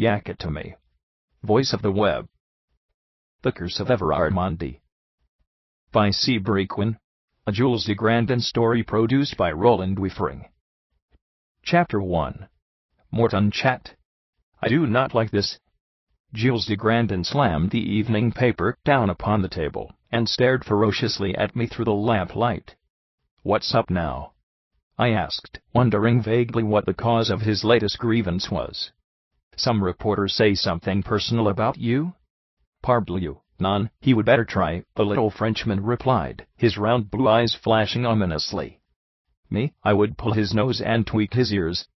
Yak it to me. Voice of the Web. The Curse of Everard Maundy. By Seabury Quinn. A Jules de Grandin story produced by Roland Wiefering. Chapter 1. Morton Chat. I do not like this. Jules de Grandin slammed the evening paper down upon the table, and stared ferociously at me through the lamplight. What's up now? I asked, wondering vaguely what the cause of his latest grievance was. Some reporters say something personal about you? Parbleu, non, he would better try, the little Frenchman replied, his round blue eyes flashing ominously. Me, I would pull his nose and tweak his ears.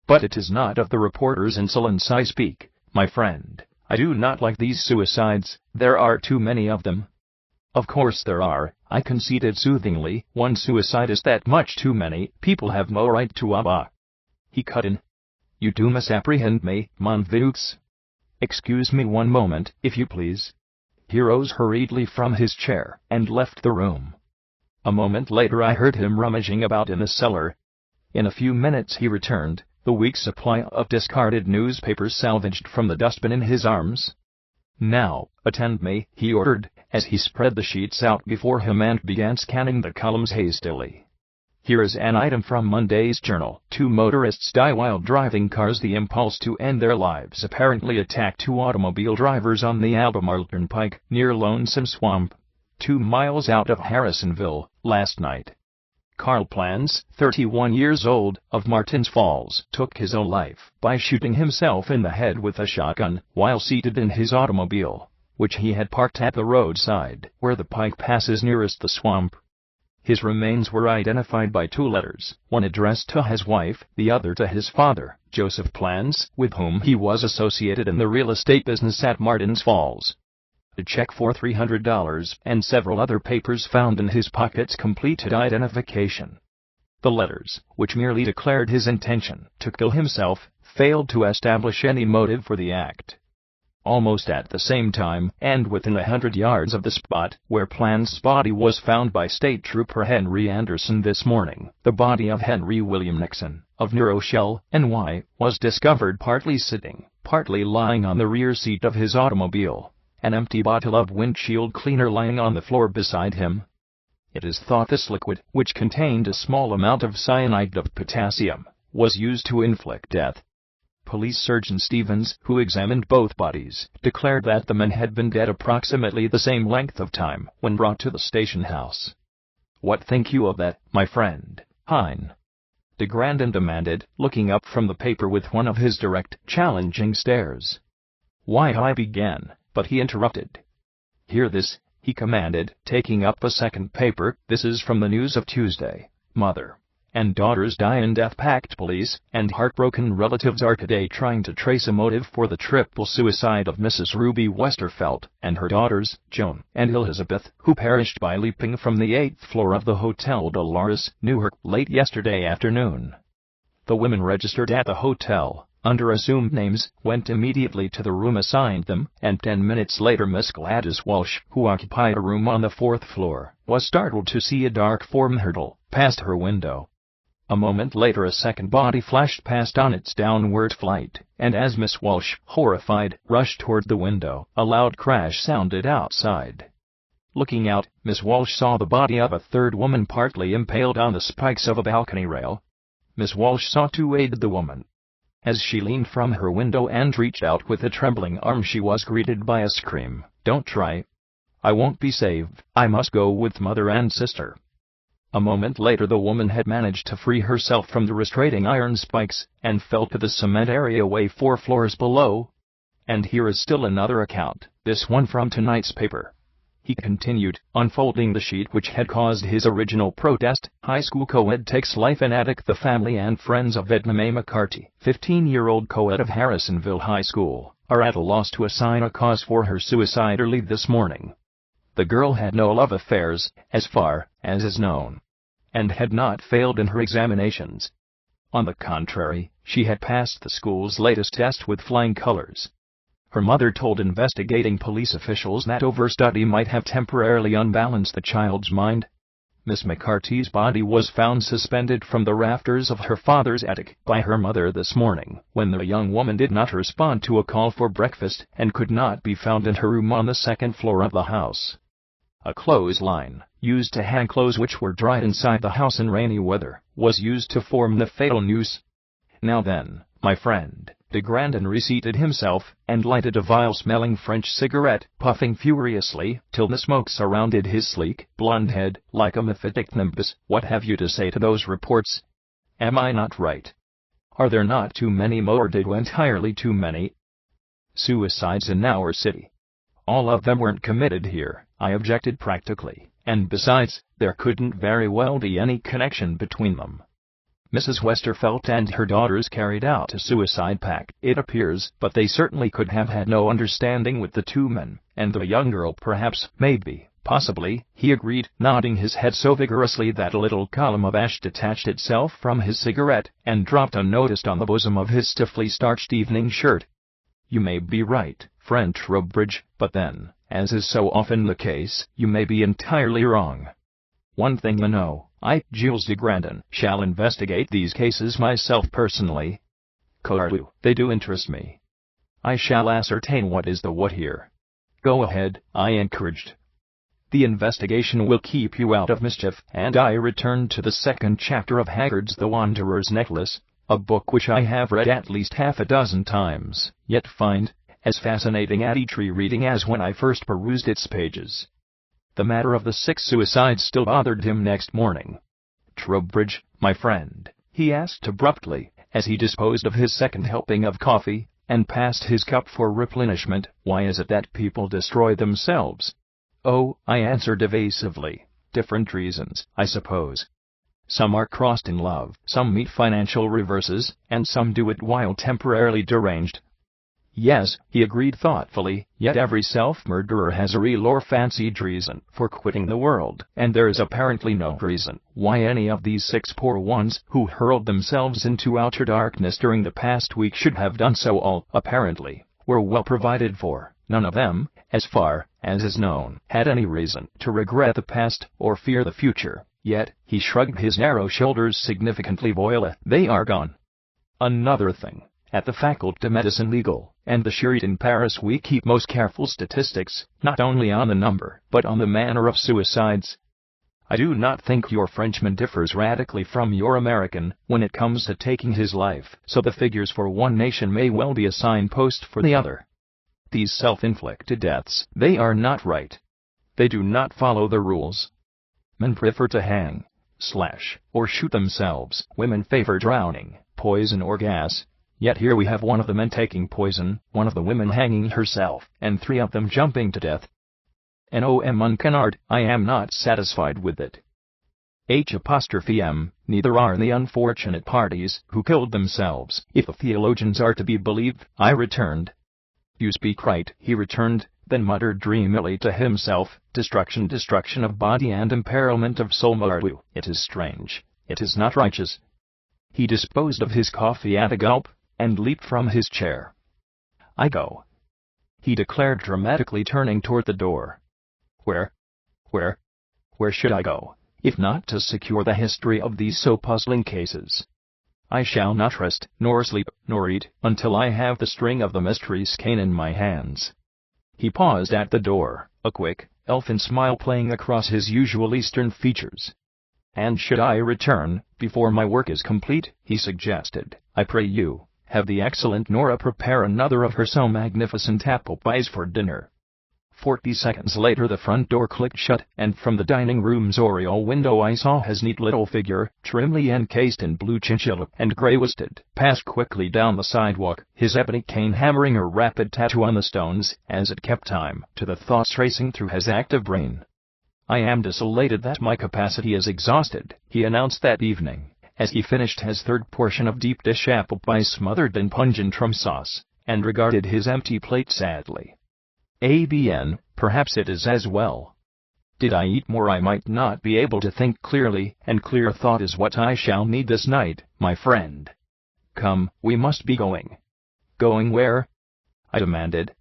But it is not of the reporter's insolence I speak, my friend. I do not like these suicides, there are too many of them. Of course there are, I conceded soothingly, one suicide is that much too many, people have no right to He cut in. You do misapprehend me, mon vieux. Excuse me one moment, if you please. He rose hurriedly from his chair, and left the room. A moment later I heard him rummaging about in the cellar. In a few minutes he returned, the week's supply of discarded newspapers salvaged from the dustbin in his arms. Now, attend me, he ordered, as he spread the sheets out before him and began scanning the columns hastily. Here is an item from Monday's Journal. 2 motorists die while driving cars. The impulse to end their lives apparently attacked 2 automobile drivers on the Albemarle Turnpike, near Lonesome Swamp, 2 miles out of Harrisonville, last night. Carl Plans, 31 years old, of Martins Falls, took his own life by shooting himself in the head with a shotgun while seated in his automobile, which he had parked at the roadside where the pike passes nearest the swamp. His remains were identified by 2 letters, one addressed to his wife, the other to his father, Joseph Plans, with whom he was associated in the real estate business at Martins Falls. A check for $300 and several other papers found in his pockets completed identification. The letters, which merely declared his intention to kill himself, failed to establish any motive for the act. Almost at the same time, and within 100 yards of the spot where Plans' body was found by State Trooper Henry Anderson this morning, the body of Henry William Nixon, of New Rochelle, NY, was discovered partly sitting, partly lying on the rear seat of his automobile, an empty bottle of windshield cleaner lying on the floor beside him. It is thought this liquid, which contained a small amount of cyanide of potassium, was used to inflict death. Police Surgeon Stevens, who examined both bodies, declared that the men had been dead approximately the same length of time when brought to the station house. What think you of that, my friend, Hein? De Grandin demanded, looking up from the paper with one of his direct, challenging stares. Why, I began, but he interrupted. Hear this, he commanded, taking up a second paper. This is from the News of Tuesday. Mother and daughters die in death-packed. Police and heartbroken relatives are today trying to trace a motive for the triple suicide of Mrs. Ruby Westerfelt and her daughters, Joan and Elizabeth, who perished by leaping from the 8th floor of the Hotel Dolores, Newark, late yesterday afternoon. The women registered at the hotel, under assumed names, went immediately to the room assigned them, and 10 minutes later Miss Gladys Walsh, who occupied a room on the 4th floor, was startled to see a dark form hurtle past her window. A moment later a second body flashed past on its downward flight, and as Miss Walsh, horrified, rushed toward the window, a loud crash sounded outside. Looking out, Miss Walsh saw the body of a third woman partly impaled on the spikes of a balcony rail. Miss Walsh sought to aid the woman. As she leaned from her window and reached out with a trembling arm, she was greeted by a scream. Don't try. I won't be saved. I must go with mother and sister. A moment later the woman had managed to free herself from the restraining iron spikes, and fell to the cement area 4 floors below. And here is still another account, this one from tonight's paper. He continued, unfolding the sheet which had caused his original protest. High school co-ed takes life in attic. The family and friends of Edna Mae McCarty, 15-year-old co-ed of Harrisonville High School, are at a loss to assign a cause for her suicide early this morning. The girl had no love affairs, as far as is known, and had not failed in her examinations. On the contrary, she had passed the school's latest test with flying colors. Her mother told investigating police officials that overstudy might have temporarily unbalanced the child's mind. Miss McCarty's body was found suspended from the rafters of her father's attic by her mother this morning, when the young woman did not respond to a call for breakfast and could not be found in her room on the second floor of the house. A clothesline, used to hang clothes which were dried inside the house in rainy weather, was used to form the fatal noose. Now then, my friend, de Grandin reseated himself and lighted a vile-smelling French cigarette, puffing furiously till the smoke surrounded his sleek, blond head like a mephitic nimbus. What have you to say to those reports? Am I not right? Are there not too many, or entirely too many, suicides in our city? All of them weren't committed here, I objected practically, and besides, there couldn't very well be any connection between them. Mrs. Westerfelt and her daughters carried out a suicide pact, it appears, but they certainly could have had no understanding with the two men, and the young girl perhaps, maybe, possibly, he agreed, nodding his head so vigorously that a little column of ash detached itself from his cigarette and dropped unnoticed on the bosom of his stiffly starched evening shirt. You may be right, friend Trowbridge, but then, as is so often the case, you may be entirely wrong. One thing you know, I, Jules de Grandin, shall investigate these cases myself personally. They do interest me. I shall ascertain what is the what here. Go ahead, I encouraged. The investigation will keep you out of mischief, and I returned to the second chapter of Haggard's The Wanderer's Necklace, a book which I have read at least half a dozen times, yet find as fascinating at each rereading as when I first perused its pages. The matter of the 6 suicides still bothered him next morning. Trowbridge, my friend, he asked abruptly, as he disposed of his second helping of coffee, and passed his cup for replenishment, why is it that people destroy themselves? Oh, I answered evasively, different reasons, I suppose. Some are crossed in love, some meet financial reverses, and some do it while temporarily deranged. Yes, he agreed thoughtfully, yet every self-murderer has a real or fancied reason for quitting the world, and there is apparently no reason why any of these 6 poor ones who hurled themselves into outer darkness during the past week should have done so. All, apparently, were well provided for. None of them, as far as is known, had any reason to regret the past or fear the future. Yet, he shrugged his narrow shoulders significantly. Voila, they are gone. Another thing. At the Faculté de Médecine Legal and the Charité in Paris we keep most careful statistics, not only on the number, but on the manner of suicides. I do not think your Frenchman differs radically from your American when it comes to taking his life, so the figures for one nation may well be a signpost for the other. These self-inflicted deaths, they are not right. They do not follow the rules. Men prefer to hang, slash, or shoot themselves. Women favor drowning, poison or gas. Yet here we have one of the men taking poison, one of the women hanging herself, and 3 of them jumping to death. Nom canard, I am not satisfied with it. H''M, neither are the unfortunate parties who killed themselves, if the theologians are to be believed, I returned. You speak right, he returned, then muttered dreamily to himself, destruction of body and imperilment of soul. It is strange, it is not righteous. He disposed of his coffee at a gulp, and leaped from his chair. I go, he declared dramatically, turning toward the door. Where should I go, if not to secure the history of these so puzzling cases? I shall not rest, nor sleep, nor eat, until I have the string of the mystery skein in my hands. He paused at the door, a quick, elfin smile playing across his usual Eastern features. And should I return, before my work is complete, he suggested, I pray you, have the excellent Nora prepare another of her so magnificent apple pies for dinner. 40 seconds later the front door clicked shut, and from the dining room's oriel window I saw his neat little figure, trimly encased in blue chinchilla and grey worsted, pass quickly down the sidewalk, his ebony cane hammering a rapid tattoo on the stones, as it kept time to the thoughts racing through his active brain. I am desolated that my capacity is exhausted, he announced that evening, as he finished his 3rd portion of deep dish apple pie smothered in pungent rum sauce, and regarded his empty plate sadly. Perhaps it is as well. Did I eat more I might not be able to think clearly, and clear thought is what I shall need this night, my friend. Come, we must be going. Going where? I demanded.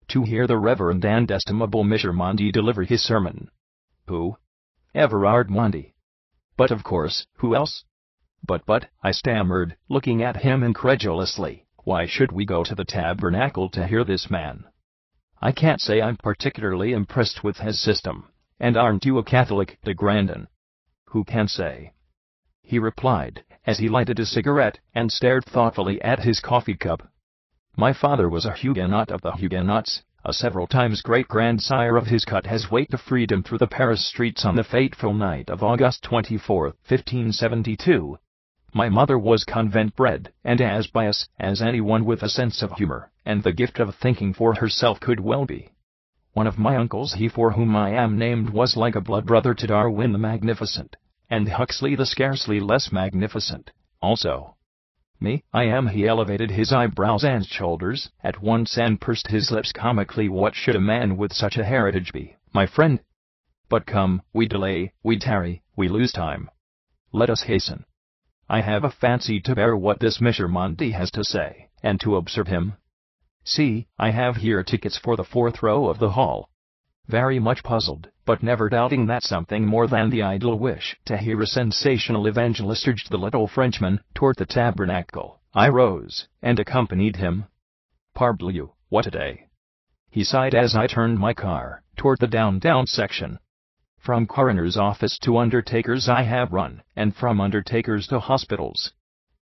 To hear the Reverend and estimable Mr. Maundy deliver his sermon. Who? Everard Maundy. But of course, who else? But, I stammered, looking at him incredulously, why should we go to the tabernacle to hear this man? I can't say I'm particularly impressed with his system. And aren't you a Catholic, de Grandin? Who can say? He replied, as he lighted a cigarette and stared thoughtfully at his coffee cup. My father was a Huguenot of the Huguenots, a several times great-grandsire of his cut has waked to freedom through the Paris streets on the fateful night of August 24, 1572. My mother was convent-bred, and as pious as anyone with a sense of humor, and the gift of thinking for herself could well be. One of my uncles, he for whom I am named, was like a blood brother to Darwin the Magnificent, and Huxley the scarcely less magnificent, also. Me, I am. He elevated his eyebrows and shoulders at once and pursed his lips comically. What should a man with such a heritage be, my friend? But come, we delay, we tarry, we lose time. Let us hasten. I have a fancy to bear what this Mr. Maundy has to say, and to observe him. See, I have here tickets for the 4th row of the hall. Very much puzzled, but never doubting that something more than the idle wish to hear a sensational evangelist urged the little Frenchman toward the tabernacle, I rose, and accompanied him. Parbleu, what a day! He sighed as I turned my car toward the down section. From coroner's office to undertakers I have run, and from undertakers to hospitals.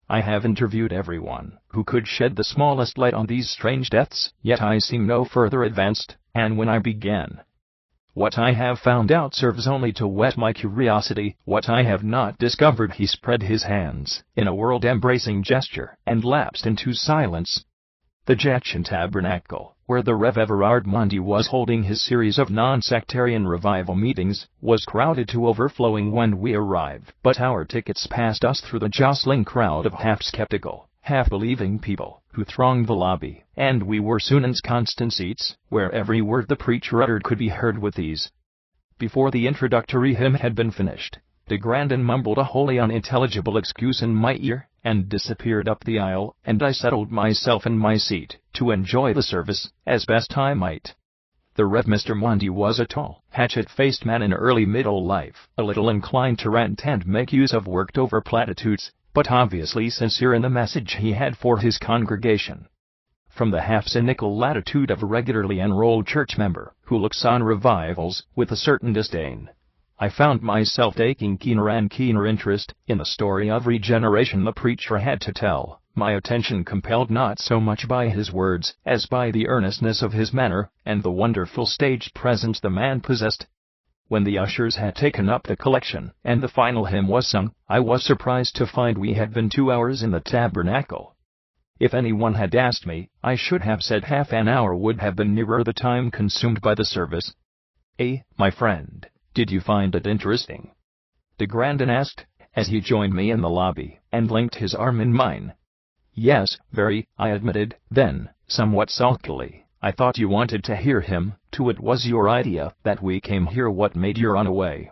I have interviewed everyone who could shed the smallest light on these strange deaths, yet I seem no further advanced, and when I began, what I have found out serves only to whet my curiosity. What I have not discovered. He spread his hands in a world-embracing gesture and lapsed into silence. The Jetchen Tabernacle, where the Rev. Everard Maundy was holding his series of non-sectarian revival meetings, was crowded to overflowing when we arrived, but our tickets passed us through the jostling crowd of half-skeptical, half-believing people who thronged the lobby, and we were soon in constant seats, where every word the preacher uttered could be heard with ease. Before the introductory hymn had been finished, de Grandin mumbled a wholly unintelligible excuse in my ear, and disappeared up the aisle, and I settled myself in my seat to enjoy the service as best I might. The Rev. Mr. Maundy was a tall, hatchet-faced man in early middle life, a little inclined to rant and make use of worked-over platitudes, but obviously sincere in the message he had for his congregation. From the half-cynical latitude of a regularly enrolled church member who looks on revivals with a certain disdain, I found myself taking keener and keener interest in the story of regeneration the preacher had to tell, my attention compelled not so much by his words as by the earnestness of his manner and the wonderful stage presence the man possessed. When the ushers had taken up the collection and the final hymn was sung, I was surprised to find we had been 2 hours in the tabernacle. If anyone had asked me, I should have said half an hour would have been nearer the time consumed by the service. My friend, did you find it interesting? De Grandin asked, as he joined me in the lobby and linked his arm in mine. Yes, very, I admitted, then, somewhat sulkily. I thought you wanted to hear him, too. It was your idea that we came here. What made you run away?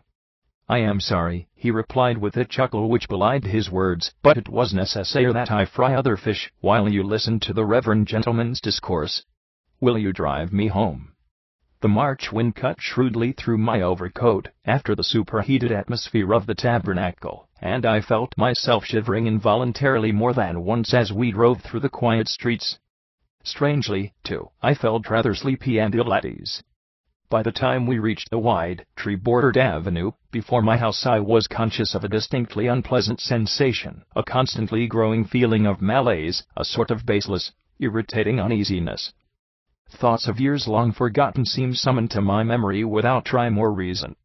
I am sorry, he replied with a chuckle which belied his words, but it was necessary that I fry other fish while you listened to the reverend gentleman's discourse. Will you drive me home? The March wind cut shrewdly through my overcoat after the superheated atmosphere of the tabernacle, and I felt myself shivering involuntarily more than once as we drove through the quiet streets. Strangely, too, I felt rather sleepy and ill at ease. By the time we reached the wide, tree-bordered avenue before my house, I was conscious of a distinctly unpleasant sensation, a constantly growing feeling of malaise, a sort of baseless, irritating uneasiness. Thoughts of years long forgotten seemed summoned to my memory without rhyme or reason.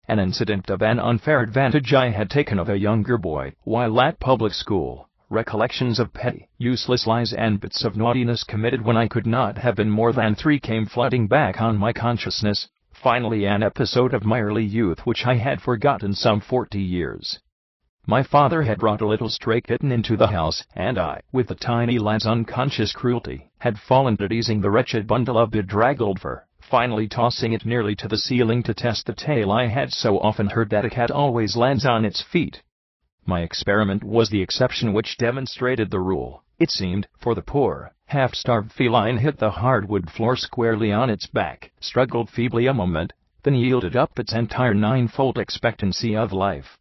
An incident of an unfair advantage I had taken of a younger boy while at public school, recollections of petty, useless lies and bits of naughtiness committed when I could not have been more than 3 came flooding back on my consciousness, finally an episode of my early youth which I had forgotten some 40 years. My father had brought a little stray kitten into the house, and I, with the tiny lad's unconscious cruelty, had fallen to teasing the wretched bundle of bedraggled fur, finally tossing it nearly to the ceiling to test the tale I had so often heard that a cat always lands on its feet. My experiment was the exception which demonstrated the rule, it seemed, for the poor, half-starved feline hit the hardwood floor squarely on its back, struggled feebly a moment, then yielded up its entire ninefold expectancy of life.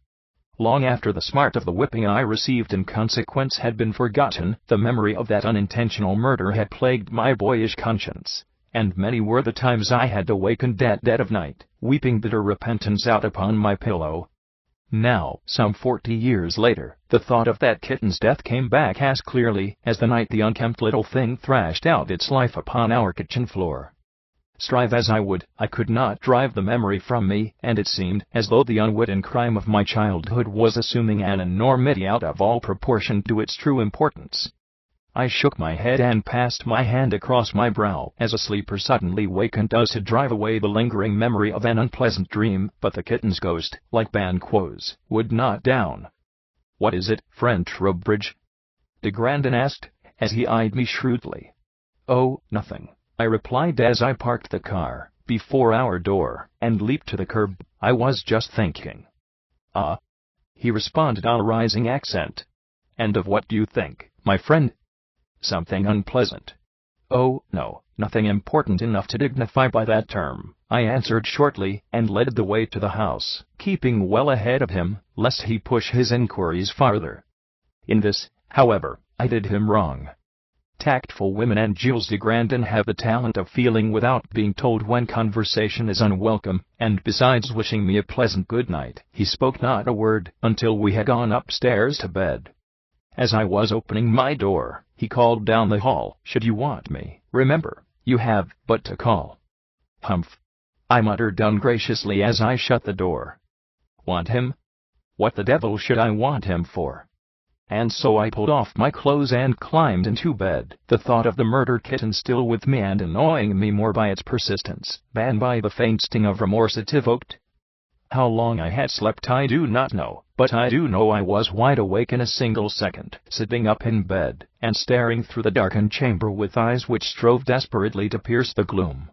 Long after the smart of the whipping I received in consequence had been forgotten, the memory of that unintentional murder had plagued my boyish conscience, and many were the times I had awakened at dead of night, weeping bitter repentance out upon my pillow. Now, some 40 years later, the thought of that kitten's death came back as clearly as the night the unkempt little thing thrashed out its life upon our kitchen floor. Strive as I would, I could not drive the memory from me, and it seemed as though the unwitting crime of my childhood was assuming an enormity out of all proportion to its true importance. I shook my head and passed my hand across my brow as a sleeper suddenly wakened does to drive away the lingering memory of an unpleasant dream, but the kitten's ghost, like Banquo's, would not down. "What is it, friend Trowbridge?" de Grandin asked, as he eyed me shrewdly. "Oh, nothing," I replied as I parked the car before our door and leaped to the curb. "I was just thinking." "Ah?" he responded on a rising accent. "And of what do you think, my friend?" "Something unpleasant." "Oh, no, nothing important enough to dignify by that term," I answered shortly, and led the way to the house, keeping well ahead of him, lest he push his inquiries farther. In this, however, I did him wrong. Tactful women and Jules de Grandin have the talent of feeling without being told when conversation is unwelcome, and besides wishing me a pleasant good night, he spoke not a word until we had gone upstairs to bed. As I was opening my door, he called down the hall, "Should you want me, remember, you have but to call." "Humph," I muttered ungraciously as I shut the door. "Want him? What the devil should I want him for?" And so I pulled off my clothes and climbed into bed, the thought of the murdered kitten still with me and annoying me more by its persistence than by the faint sting of remorse it evoked. How long I had slept I do not know, but I do know I was wide awake in a single second, sitting up in bed, and staring through the darkened chamber with eyes which strove desperately to pierce the gloom.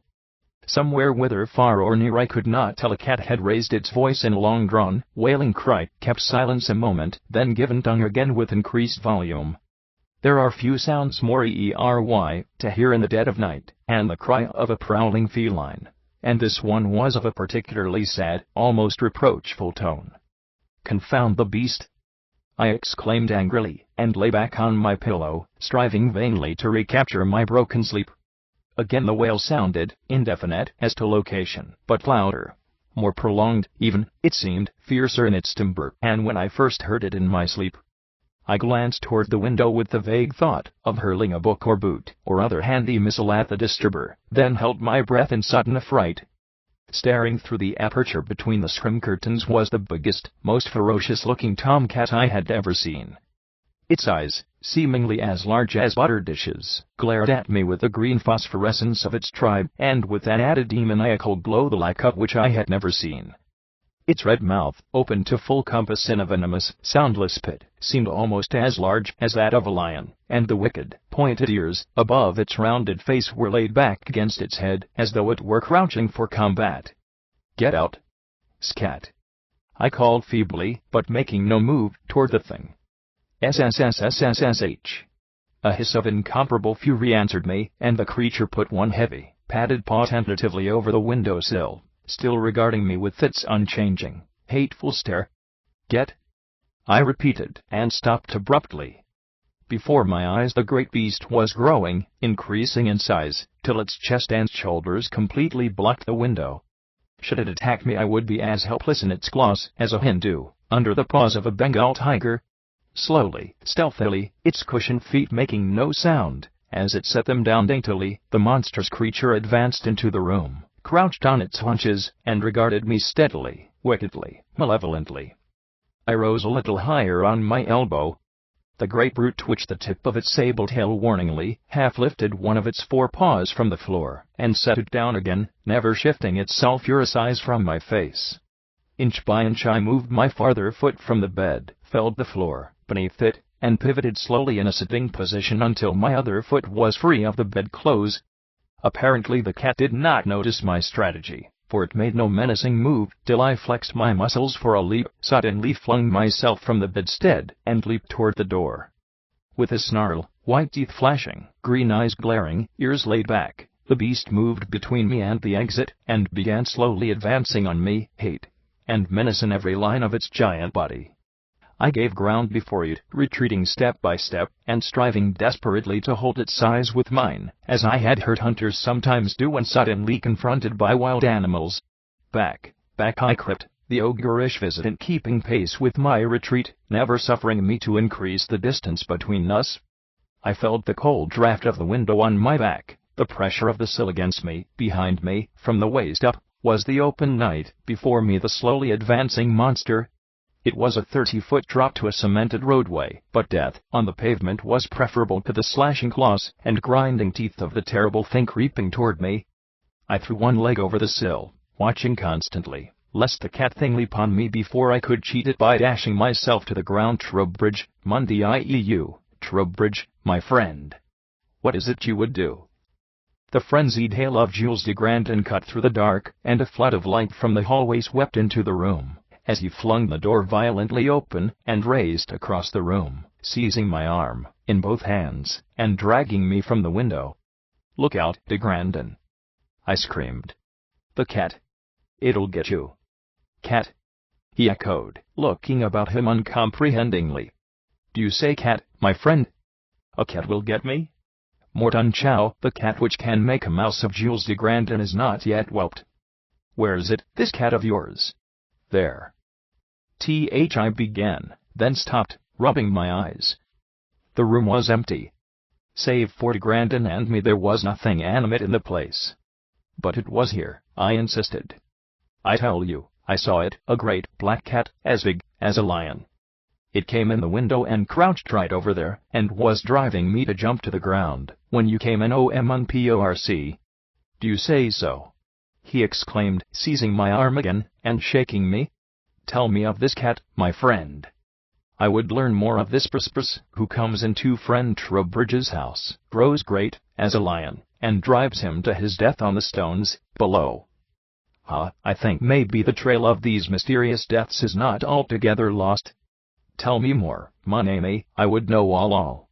Somewhere, whether far or near I could not tell, a cat had raised its voice in a long-drawn, wailing cry, kept silence a moment, then given tongue again with increased volume. There are few sounds more to hear in the dead of night, and the cry of a prowling feline, and this one was of a particularly sad, almost reproachful tone. "Confound the beast!" I exclaimed angrily, and lay back on my pillow, striving vainly to recapture my broken sleep. Again the wail sounded, indefinite as to location, but louder, more prolonged, even, it seemed, fiercer in its timbre, and when I first heard it in my sleep, I glanced toward the window with the vague thought of hurling a book or boot or other handy missile at the disturber, then held my breath in sudden affright. Staring through the aperture between the scrim curtains was the biggest, most ferocious-looking tomcat I had ever seen. Its eyes, seemingly as large as butter dishes, glared at me with the green phosphorescence of its tribe, and with an added demoniacal glow the like of which I had never seen. Its red mouth, open to full compass in a venomous, soundless pit, seemed almost as large as that of a lion, and the wicked, pointed ears above its rounded face were laid back against its head, as though it were crouching for combat. "Get out! Scat!" I called feebly, but making no move toward the thing. "SSSSSSH!" A hiss of incomparable fury answered me, and the creature put one heavy, padded paw tentatively over the window-sill, still regarding me with its unchanging, hateful stare. "Get!" I repeated, and stopped abruptly. Before my eyes the great beast was growing, increasing in size, till its chest and shoulders completely blocked the window. Should it attack me I would be as helpless in its claws as a Hindu, under the paws of a Bengal tiger. Slowly, stealthily, its cushioned feet making no sound, as it set them down daintily, the monstrous creature advanced into the room, crouched on its haunches, and regarded me steadily, wickedly, malevolently. I rose a little higher on my elbow. The great brute twitched the tip of its sable tail warningly, half lifted one of its four paws from the floor, and set it down again, never shifting its sulphurous eyes from my face. Inch by inch I moved my farther foot from the bed, felt the floor beneath it, and pivoted slowly in a sitting position until my other foot was free of the bedclothes. Apparently the cat did not notice my strategy, for it made no menacing move till I flexed my muscles for a leap, suddenly flung myself from the bedstead, and leaped toward the door. With a snarl, white teeth flashing, green eyes glaring, ears laid back, The beast moved between me and the exit, and began slowly advancing on me, hate and menace in every line of its giant body. I gave ground before it, retreating step by step, and striving desperately to hold its size with mine, as I had heard hunters sometimes do when suddenly confronted by wild animals. Back I crept, the ogreish visitant keeping pace with my retreat, never suffering me to increase the distance between us. I felt the cold draft of the window on my back, the pressure of the sill against me. Behind me, from the waist up, was the open night, before me the slowly advancing monster. It was a 30-foot drop to a cemented roadway, but death on the pavement was preferable to the slashing claws and grinding teeth of the terrible thing creeping toward me. I threw one leg over the sill, watching constantly, lest the cat thing leap on me before I could cheat it by dashing myself to the ground. Trowbridge, Maundy IEU, Trowbridge, my friend. What is it you would do? The frenzied hail of Jules de Grandin cut through the dark, and a flood of light from the hallway swept into the room, as he flung the door violently open and raced across the room, seizing my arm in both hands and dragging me from the window. "Look out, de Grandin!" I screamed. "The cat. It'll get you." "Cat?" he echoed, looking about him uncomprehendingly. "Do you say cat, my friend? A cat will get me? Morton Chow, the cat which can make a mouse of Jules de Grandin is not yet whelped. Where's it, this cat of yours?" "There." I began, then stopped, rubbing my eyes. The room was empty. Save for de Grandin and me, there was nothing animate in the place. "But it was here," I insisted. "I tell you, I saw it, a great black cat, as big as a lion. It came in the window and crouched right over there, and was driving me to jump to the ground, when you came in on PORC. "Do you say so?" he exclaimed, seizing my arm again, and shaking me. "Tell me of this cat, my friend. I would learn more of this Purspurs, who comes into friend Trowbridge's house, grows great as a lion, and drives him to his death on the stones below. I think maybe the trail of these mysterious deaths is not altogether lost. Tell me more, mon ami, I would know all.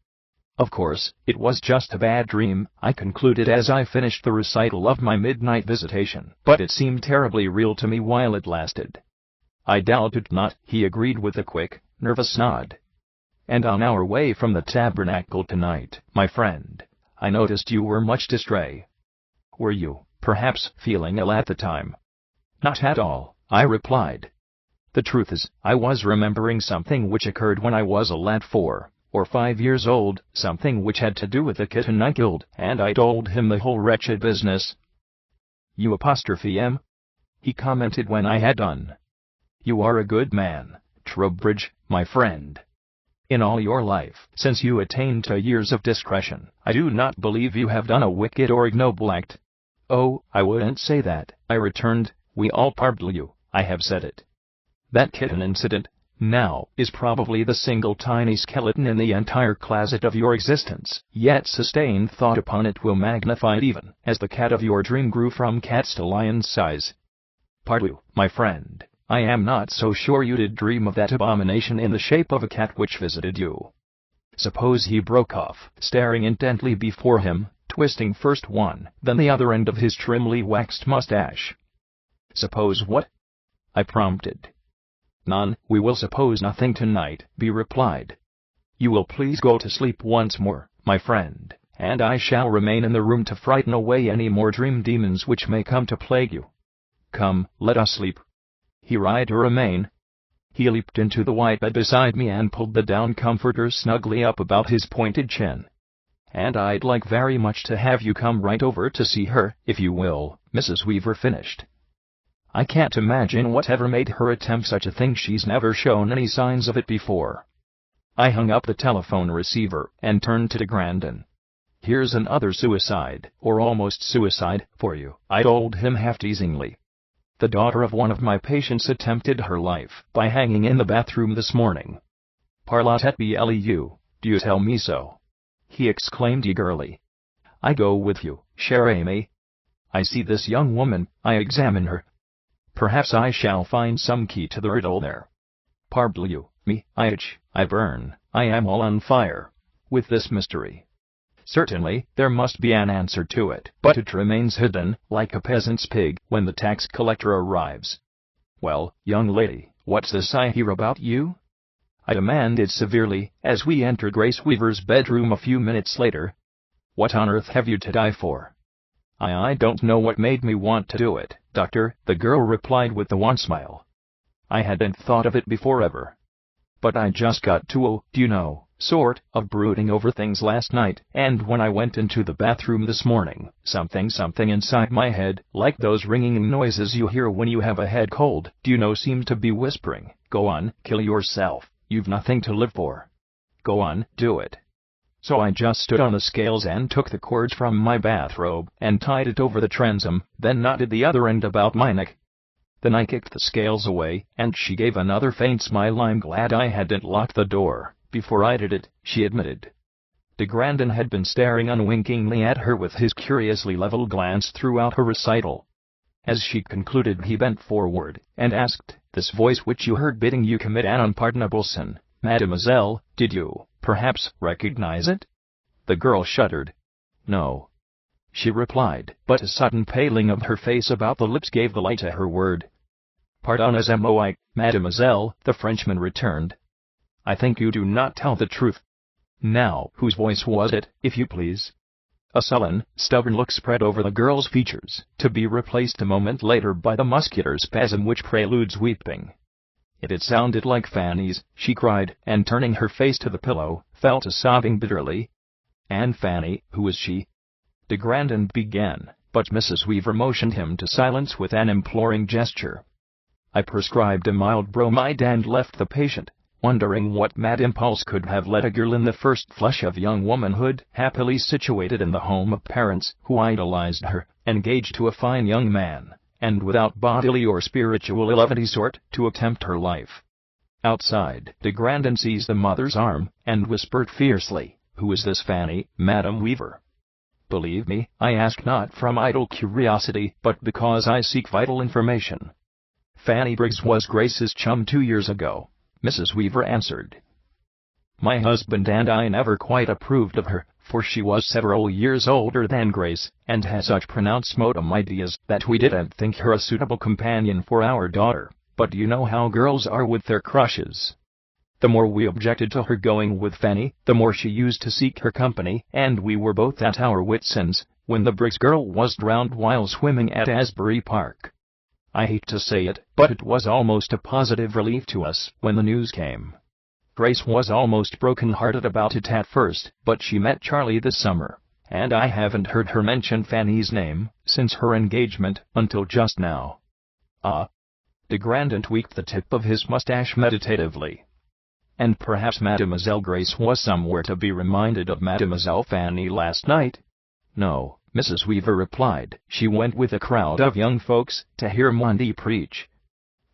Of course, it was just a bad dream," I concluded as I finished the recital of my midnight visitation, "but it seemed terribly real to me while it lasted." "I doubt it not," he agreed with a quick, nervous nod. "And on our way from the tabernacle tonight, my friend, I noticed you were much distray. Were you, perhaps, feeling ill at the time?" "Not at all," I replied. "The truth is, I was remembering something which occurred when I was a lad 4 or 5 years old, something which had to do with the kitten I killed, and I told him the whole wretched business." "You apostrophe him?" he commented when I had done. "You are a good man, Trowbridge, my friend. In all your life, since you attained to years of discretion, I do not believe you have done a wicked or ignoble act." "Oh, I wouldn't say that," I returned. "We all pardon you, I have said it. That kitten incident, now, is probably the single tiny skeleton in the entire closet of your existence, yet sustained thought upon it will magnify it even as the cat of your dream grew from cat's to lion's size. Pardon you, my friend, I am not so sure you did dream of that abomination in the shape of a cat which visited you. Suppose," he broke off, staring intently before him, twisting first one, then the other end of his trimly waxed mustache. "Suppose what?" I prompted. "None, we will suppose nothing tonight," he replied. "You will please go to sleep once more, my friend, and I shall remain in the room to frighten away any more dream demons which may come to plague you. Come, let us sleep." He tried to remain. He leaped into the white bed beside me and pulled the down comforter snugly up about his pointed chin. "And I'd like very much to have you come right over to see her, if you will," Mrs. Weaver finished. "I can't imagine whatever made her attempt such a thing. She's never shown any signs of it before." I hung up the telephone receiver and turned to de Grandin. "Here's another suicide, or almost suicide, for you," I told him half-teasingly. "The daughter of one of my patients attempted her life by hanging in the bathroom this morning." "Par la tête bleu, do you tell me so?" he exclaimed eagerly. "I go with you, chère amie. I see this young woman, I examine her. Perhaps I shall find some key to the riddle there. Parbleu, me, I itch, I burn, I am all on fire with this mystery. Certainly, there must be an answer to it, but it remains hidden, like a peasant's pig, when the tax collector arrives. "Well, young lady, what's this I hear about you?" I demanded severely, as we entered Grace Weaver's bedroom a few minutes later. "What on earth have you to die for?" I don't know what made me want to do it, doctor," the girl replied with a wan smile. "I hadn't thought of it before ever. But I just got too, sort of brooding over things last night, and when I went into the bathroom this morning, something inside my head, like those ringing noises you hear when you have a head cold, seemed to be whispering, 'Go on, kill yourself, you've nothing to live for. Go on, do it.' So I just stood on the scales and took the cords from my bathrobe and tied it over the transom, then knotted the other end about my neck. Then I kicked the scales away, and she gave another faint smile. 'I'm glad I hadn't locked the door before I did it,' she admitted." De Grandin had been staring unwinkingly at her with his curiously level glance throughout her recital. As she concluded, he bent forward and asked, "This voice which you heard bidding you commit an unpardonable sin, mademoiselle, did you, perhaps, recognize it?" The girl shuddered. "No," she replied, but a sudden paling of her face about the lips gave the lie to her word. "Pardonnez-moi, mademoiselle," the Frenchman returned. "I think you do not tell the truth. Now, whose voice was it, if you please?" A sullen, stubborn look spread over the girl's features, to be replaced a moment later by the muscular spasm which preludes weeping. It sounded like Fanny's," she cried, and turning her face to the pillow, fell to sobbing bitterly. "And Fanny, who is she?" De Grandin began, but Mrs. Weaver motioned him to silence with an imploring gesture. I prescribed a mild bromide and left the patient, wondering what mad impulse could have led a girl in the first flush of young womanhood, happily situated in the home of parents who idolized her, engaged to a fine young man, and without bodily or spiritual ill of any sort, to attempt her life. Outside, de Grandin seized the mother's arm, and whispered fiercely, "Who is this Fanny, Madame Weaver?" "Believe me, I ask not from idle curiosity, but because I seek vital information. Fanny Briggs was Grace's chum 2 years ago," Mrs. Weaver answered. "My husband and I never quite approved of her, for she was several years older than Grace, and had such pronounced modem ideas that we didn't think her a suitable companion for our daughter, but you know how girls are with their crushes. The more we objected to her going with Fanny, the more she used to seek her company, and we were both at our wits' ends when the Briggs girl was drowned while swimming at Asbury Park. I hate to say it, but it was almost a positive relief to us when the news came. Grace was almost broken-hearted about it at first, but she met Charlie this summer, and I haven't heard her mention Fanny's name since her engagement until just now." "Ah." De Grandin tweaked the tip of his mustache meditatively. "And perhaps Mademoiselle Grace was somewhere to be reminded of Mademoiselle Fanny last night?" "No," Mrs. Weaver replied. "She went with a crowd of young folks to hear Maundy preach.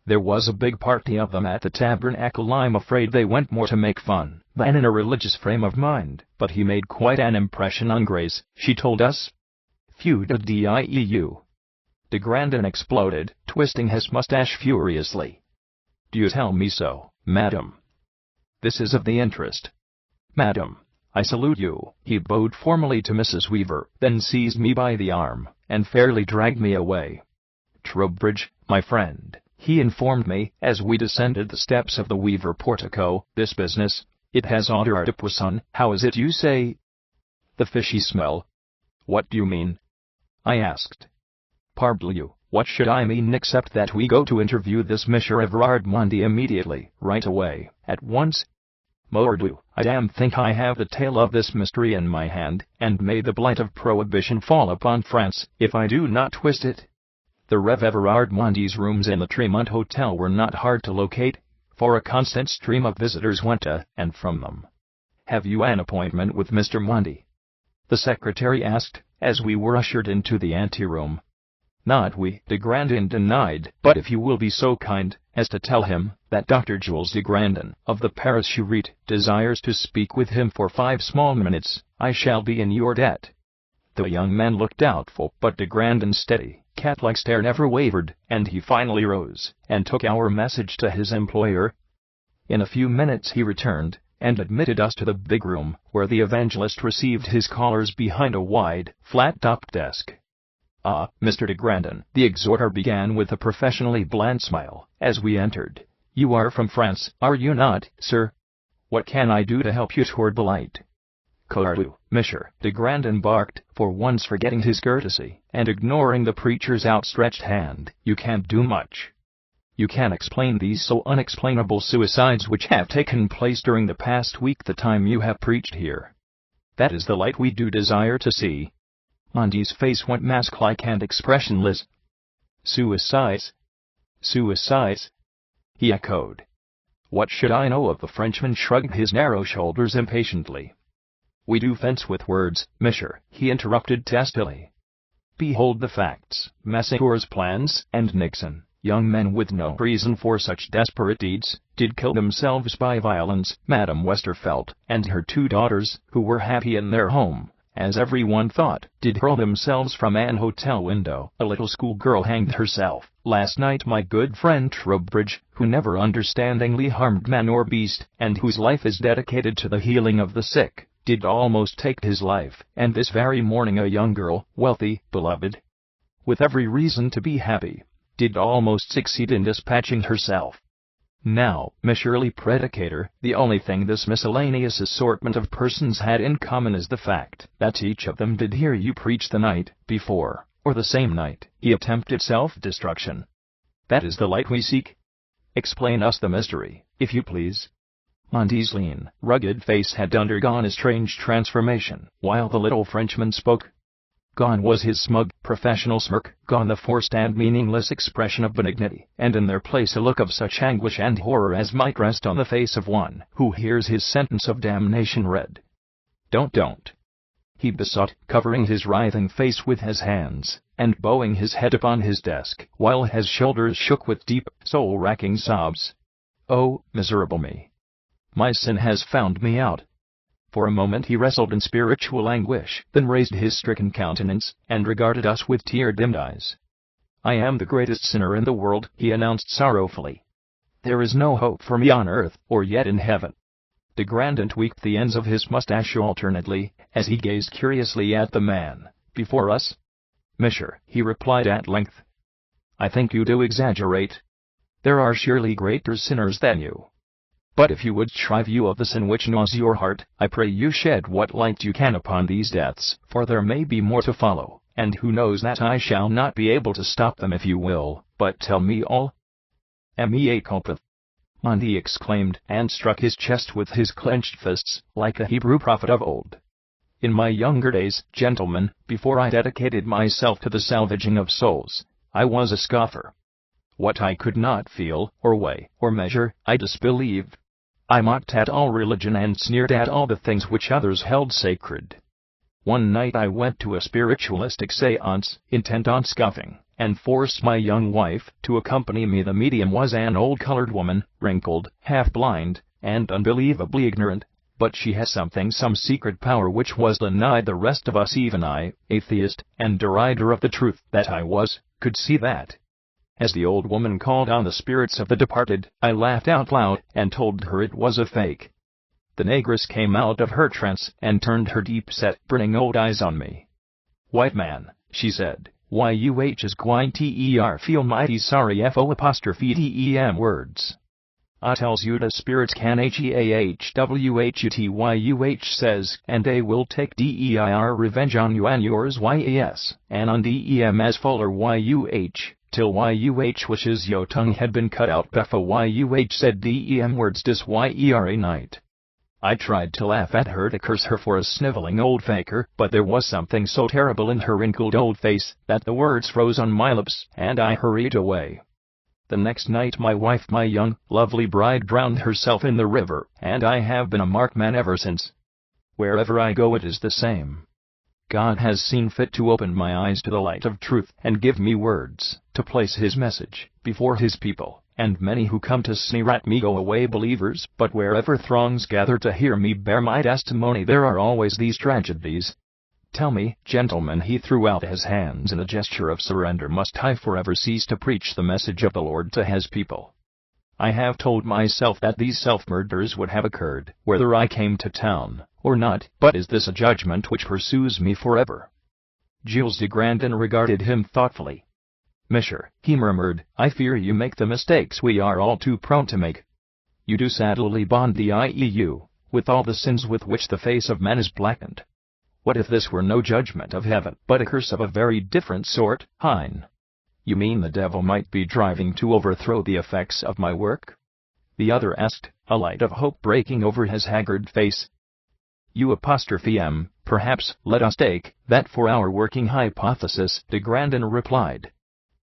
There was a big party of them at the tabernacle. I'm afraid they went more to make fun than in a religious frame of mind, but he made quite an impression on Grace, she told us." "Feud a dieu." De Grandin exploded, twisting his mustache furiously. "Do you tell me so, madam? This is of the interest. Madam, I salute you." He bowed formally to Mrs. Weaver, then seized me by the arm, and fairly dragged me away. "Trowbridge, my friend," he informed me, as we descended the steps of the Weaver portico, "this business, it has odeur de poisson. How is it you say?" "The fishy smell." "What do you mean?" I asked. "Parbleu, what should I mean except that we go to interview this Monsieur Everard Maundy immediately, right away, at once? Mordieu, I damn think I have the tail of this mystery in my hand, and may the blight of prohibition fall upon France if I do not twist it." The Rev. Everard Maundy's rooms in the Tremont Hotel were not hard to locate, for a constant stream of visitors went to and from them. "Have you an appointment with Mr. Maundy?" the secretary asked, as we were ushered into the anteroom. "Not we," de Grandin denied, "but if you will be so kind as to tell him that Dr. Jules de Grandin, of the Paris Charité, desires to speak with him for 5 small minutes, I shall be in your debt." The young man looked doubtful, but de Grandin's steady, cat-like stare never wavered, and he finally rose and took our message to his employer. In a few minutes he returned, and admitted us to the big room, where the evangelist received his callers behind a wide, flat-topped desk. "Ah, Mr. de Grandin," the exhorter began with a professionally bland smile, as we entered. "You are from France, are you not, sir? What can I do to help you toward the light?" "Cardu, Monsieur," de Grandin barked, for once forgetting his courtesy, and ignoring the preacher's outstretched hand. "You can't do much. You can explain these so unexplainable suicides which have taken place during the past week, the time you have preached here. That is the light we do desire to see." Maundy's face went mask-like and expressionless. "Suicides? Suicides?" he echoed. "What should I know of?" The Frenchman shrugged his narrow shoulders impatiently. "We do fence with words, Monsieur," he interrupted testily. "Behold the facts. Massacre's plans, and Nixon, young men with no reason for such desperate deeds, did kill themselves by violence. Madame Westerfeld and her 2 daughters, who were happy in their home, as everyone thought, did hurl themselves from an hotel window. A little schoolgirl hanged herself last night. My good friend Trowbridge, who never understandingly harmed man or beast, and whose life is dedicated to the healing of the sick, did almost take his life. And this very morning a young girl, wealthy, beloved, with every reason to be happy, did almost succeed in dispatching herself. Now, Monsieur le Predicator, the only thing this miscellaneous assortment of persons had in common is the fact that each of them did hear you preach the night before, or the same night, he attempted self-destruction. That is the light we seek. Explain us the mystery, if you please." Maundy's lean, rugged face had undergone a strange transformation while the little Frenchman spoke. Gone was his smug, professional smirk, gone the forced and meaningless expression of benignity, and in their place a look of such anguish and horror as might rest on the face of one who hears his sentence of damnation read. Don't," he besought, covering his writhing face with his hands, and bowing his head upon his desk, while his shoulders shook with deep, soul-racking sobs. "Oh, miserable me! My sin has found me out." For a moment he wrestled in spiritual anguish, then raised his stricken countenance, and regarded us with tear-dimmed eyes. "I am the greatest sinner in the world," he announced sorrowfully. "There is no hope for me on earth, or yet in heaven." De Grandin tweaked the ends of his mustache alternately, as he gazed curiously at the man before us. "Monsieur," he replied at length, "I think you do exaggerate. There are surely greater sinners than you. But if you would try view of the sin which gnaws your heart, I pray you shed what light you can upon these deaths, for there may be more to follow, and who knows that I shall not be able to stop them if you will, but tell me all." "Mea culpa!" Maundy exclaimed, and struck his chest with his clenched fists, like a Hebrew prophet of old. "In my younger days, gentlemen, before I dedicated myself to the salvaging of souls, I was a scoffer. What I could not feel, or weigh, or measure, I disbelieved. I mocked at all religion and sneered at all the things which others held sacred. One night I went to a spiritualistic séance, intent on scoffing, and forced my young wife to accompany me. The medium was an old colored woman, wrinkled, half-blind, and unbelievably ignorant, but she had some secret power which was denied the rest of us. Even I, atheist, and derider of the truth that I was, could see that. As the old woman called on the spirits of the departed, I laughed out loud, and told her it was a fake. The negress came out of her trance, and turned her deep-set, burning old eyes on me. "White man," she said, "you is gwine ter feel mighty sorry FO''dem words. I tells you the spirits can HEAHWHUTYUH says, and they will take DEIR revenge on you and yours YES, and on DEM as fuller YUH. Till YUH wishes yo tongue had been cut out before YUH said DEM words dis YERA night." I tried to laugh at her, to curse her for a sniveling old faker, but there was something so terrible in her wrinkled old face that the words froze on my lips, and I hurried away. The next night my wife, my young, lovely bride, drowned herself in the river, and I have been a marked man ever since. Wherever I go it is the same. God has seen fit to open my eyes to the light of truth, and give me words to place His message before His people, and many who come to sneer at me go away believers. But wherever throngs gather to hear me bear my testimony, there are always these tragedies. Tell me, gentlemen, he threw out his hands in a gesture of surrender, must I forever cease to preach the message of the Lord to His people? I have told myself that these self-murders would have occurred, whether I came to town or not, but is this a judgment which pursues me forever? Jules de Grandin regarded him thoughtfully. Monsieur, he murmured, I fear you make the mistakes we are all too prone to make. You do sadly bond the IEU, with all the sins with which the face of man is blackened. What if this were no judgment of heaven, but a curse of a very different sort, Hein? You mean the devil might be driving to overthrow the effects of my work? The other asked, a light of hope breaking over his haggard face. You apostrophe M, perhaps let us take that for our working hypothesis, de Grandin replied.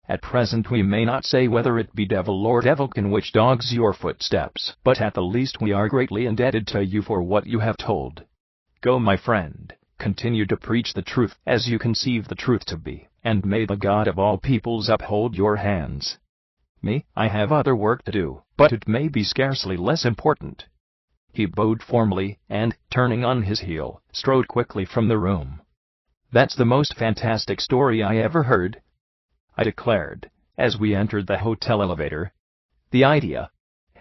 At present we may not say whether it be devil or devilkin which dogs your footsteps, but at the least we are greatly indebted to you for what you have told. Go, my friend, continue to preach the truth as you conceive the truth to be, and may the God of all peoples uphold your hands. Me, I have other work to do, but it may be scarcely less important. He bowed formally, and, turning on his heel, strode quickly from the room. That's the most fantastic story I ever heard, I declared, as we entered the hotel elevator. The idea!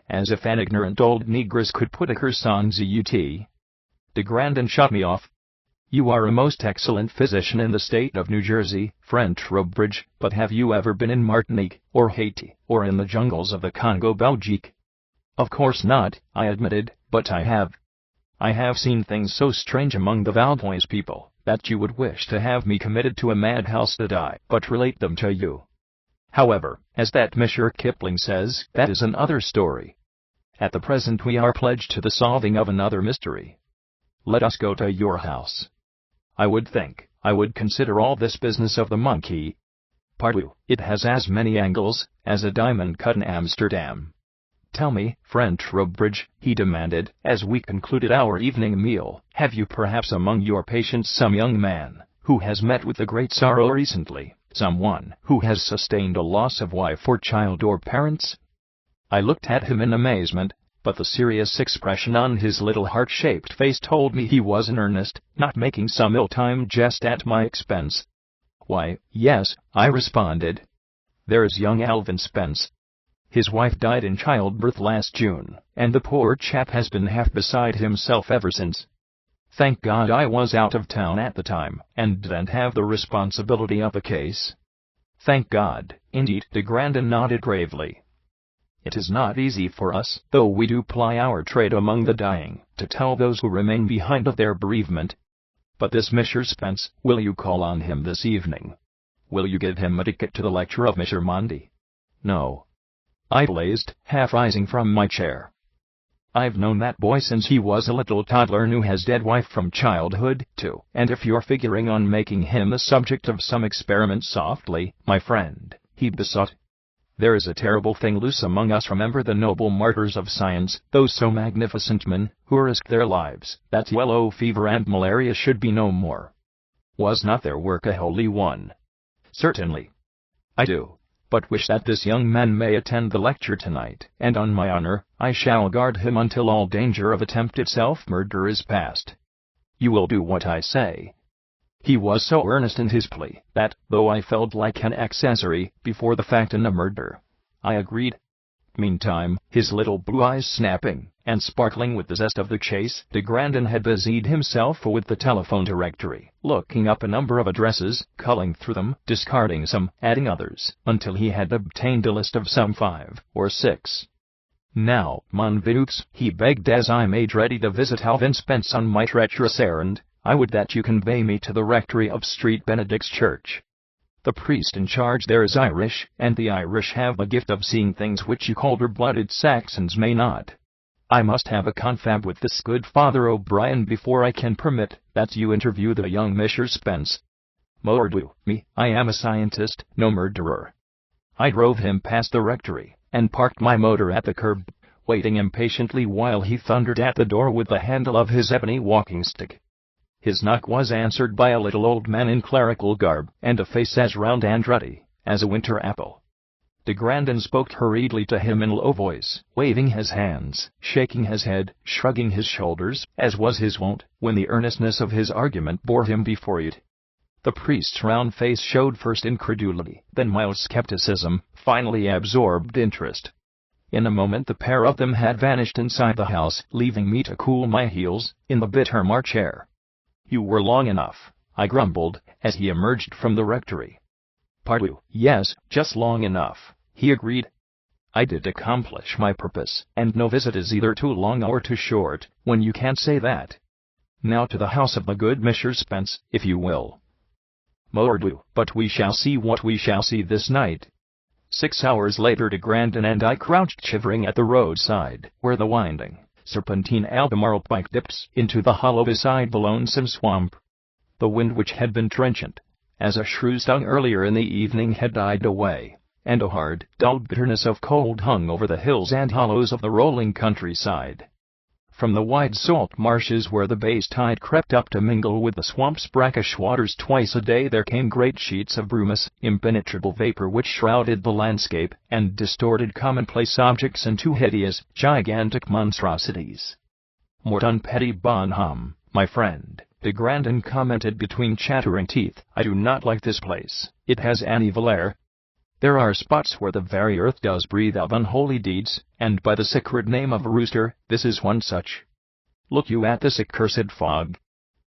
As if an ignorant old negress could put a curse on ZUT. De Grandin shut me off. You are a most excellent physician in the state of New Jersey, French Trowbridge, but have you ever been in Martinique, or Haiti, or in the jungles of the Congo Belgique? Of course not, I admitted, but I have. I have seen things so strange among the Valdois people, that you would wish to have me committed to a madhouse to die, but relate them to you. However, as that Monsieur Kipling says, that is another story. At the present we are pledged to the solving of another mystery. Let us go to your house. I would consider all this business of the monkey. Pardieu, it has as many angles as a diamond cut in Amsterdam. Tell me, friend Trowbridge, he demanded, as we concluded our evening meal, have you perhaps among your patients some young man who has met with a great sorrow recently, someone who has sustained a loss of wife or child or parents? I looked at him in amazement, but the serious expression on his little heart-shaped face told me he was in earnest, not making some ill-timed jest at my expense. Why, yes, I responded. There is young Alvin Spence. His wife died in childbirth last June, and the poor chap has been half beside himself ever since. Thank God I was out of town at the time, and didn't have the responsibility of the case. Thank God, indeed, de Grandin nodded gravely. It is not easy for us, though we do ply our trade among the dying, to tell those who remain behind of their bereavement. But this Monsieur Spence, will you call on him this evening? Will you give him a ticket to the lecture of Monsieur Maundy? No. I blazed, half rising from my chair. I've known that boy since he was a little toddler and who has dead wife from childhood, too, and if you're figuring on making him the subject of some experiment softly, my friend, he besought. There is a terrible thing loose among us. Remember the noble martyrs of science, those so magnificent men, who risked their lives, that yellow fever and malaria should be no more. Was not their work a holy one? Certainly. I do. But wish that this young man may attend the lecture tonight, and on my honor, I shall guard him until all danger of attempted self-murder is past. You will do what I say. He was so earnest in his plea, that, though I felt like an accessory before the fact in a murder, I agreed. Meantime, his little blue eyes snapping, and sparkling with the zest of the chase, de Grandin had busied himself with the telephone directory, looking up a number of addresses, culling through them, discarding some, adding others, until he had obtained a list of some 5 or 6. Now, mon vieux, he begged as I made ready to visit Alvin Spence on my treacherous errand, I would that you convey me to the rectory of St. Benedict's Church. The priest in charge there is Irish, and the Irish have the gift of seeing things which you colder-blooded Saxons may not. I must have a confab with this good Father O'Brien before I can permit that you interview the young Monsieur Spence. Mordieu, me, I am a scientist, no murderer. I drove him past the rectory, and parked my motor at the curb, waiting impatiently while he thundered at the door with the handle of his ebony walking-stick. His knock was answered by a little old man in clerical garb, and a face as round and ruddy as a winter apple. De Grandin spoke hurriedly to him in a low voice, waving his hands, shaking his head, shrugging his shoulders, as was his wont, when the earnestness of his argument bore him before it. The priest's round face showed first incredulity, then mild skepticism, finally absorbed interest. In a moment the pair of them had vanished inside the house, leaving me to cool my heels in the bitter March air. "You were long enough," I grumbled, as he emerged from the rectory. "Pardieu, yes, just long enough," he agreed. "I did accomplish my purpose, and no visit is either too long or too short, when you can't say that. Now to the house of the good Mr. Spence, if you will." "Mordieu, but we shall see what we shall see this night." 6 hours later de Grandin and I crouched shivering at the roadside, where the winding, serpentine Albemarle pike dips into the hollow beside the lonesome swamp. The wind, which had been trenchant as a shrew stung earlier in the evening, had died away, and a hard, dull bitterness of cold hung over the hills and hollows of the rolling countryside. From the wide salt marshes where the base tide crept up to mingle with the swamp's brackish waters twice a day, there came great sheets of brumous, impenetrable vapor which shrouded the landscape and distorted commonplace objects into hideous, gigantic monstrosities. "Mort un petit bonhomme, my friend," de Grandin commented between chattering teeth. "I do not like this place. It has an evil air. There are spots where the very earth does breathe of unholy deeds, and by the sacred name of a rooster, this is one such. Look you at this accursed fog.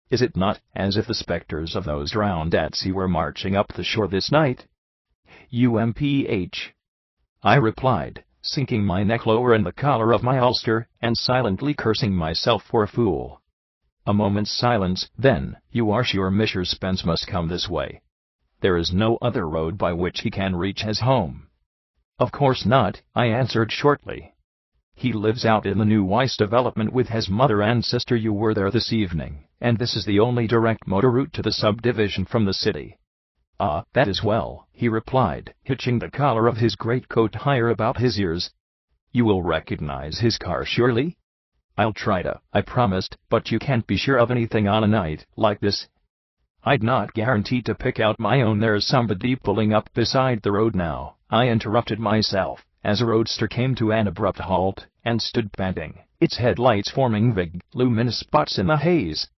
Is it not as if the specters of those drowned at sea were marching up the shore this night?" "UMPH," I replied, sinking my neck lower in the collar of my ulster, and silently cursing myself for a fool. A moment's silence, then. "You are sure Mr. Spence must come this way? There is no other road by which he can reach his home?" "Of course not," I answered shortly. "He lives out in the New Weiss development with his mother and sister. You were there this evening, and this is the only direct motor route to the subdivision from the city." "Ah, that is well," he replied, hitching the collar of his greatcoat higher about his ears. "You will recognize his car, surely?" "I'll try to," I promised, "but you can't be sure of anything on a night like this." "I'd not guarantee to pick out my own. There's somebody pulling up beside the road now," I interrupted myself, as a roadster came to an abrupt halt, and stood panting, its headlights forming vague, luminous spots in the haze.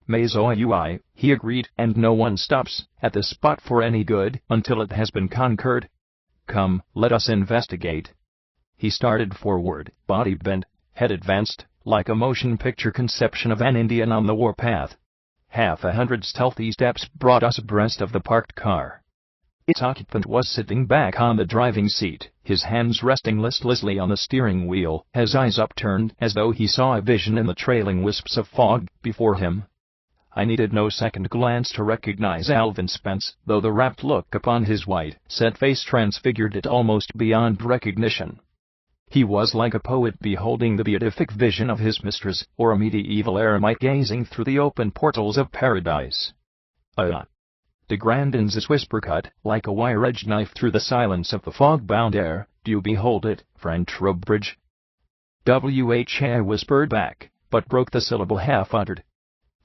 "Mais oui," he agreed, "and no one stops at this spot for any good until it has been conquered. Come, let us investigate." He started forward, body bent, head advanced, like a motion picture conception of an Indian on the warpath. 100 stealthy steps brought us abreast of the parked car. Its occupant was sitting back on the driving seat, his hands resting listlessly on the steering wheel, his eyes upturned as though he saw a vision in the trailing wisps of fog before him. I needed no second glance to recognize Alvin Spence, though the rapt look upon his white, set face transfigured it almost beyond recognition. He was like a poet beholding the beatific vision of his mistress, or a medieval eremite gazing through the open portals of paradise. De Grandin's whisper cut like a wire-edged knife through the silence of the fog-bound air. "Do you behold it, friend Trowbridge?" I whispered back, but broke the syllable half-uttered.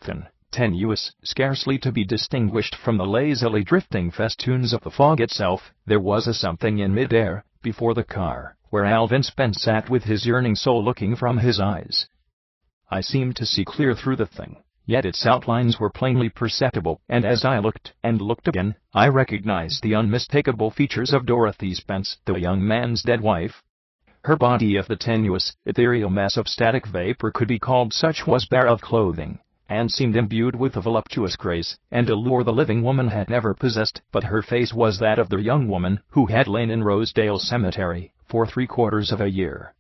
Thin, tenuous, scarcely to be distinguished from the lazily drifting festoons of the fog itself, there was a something in mid-air, before the car, where Alvin Spence sat with his yearning soul looking from his eyes. I seemed to see clear through the thing, yet its outlines were plainly perceptible, and as I looked and looked again, I recognized the unmistakable features of Dorothy Spence, the young man's dead wife. Her body, of the tenuous, ethereal mass of static vapor could be called such, was bare of clothing, and seemed imbued with a voluptuous grace and allure the living woman had never possessed, but her face was that of the young woman who had lain in Rosedale Cemetery for 3/4 of a year.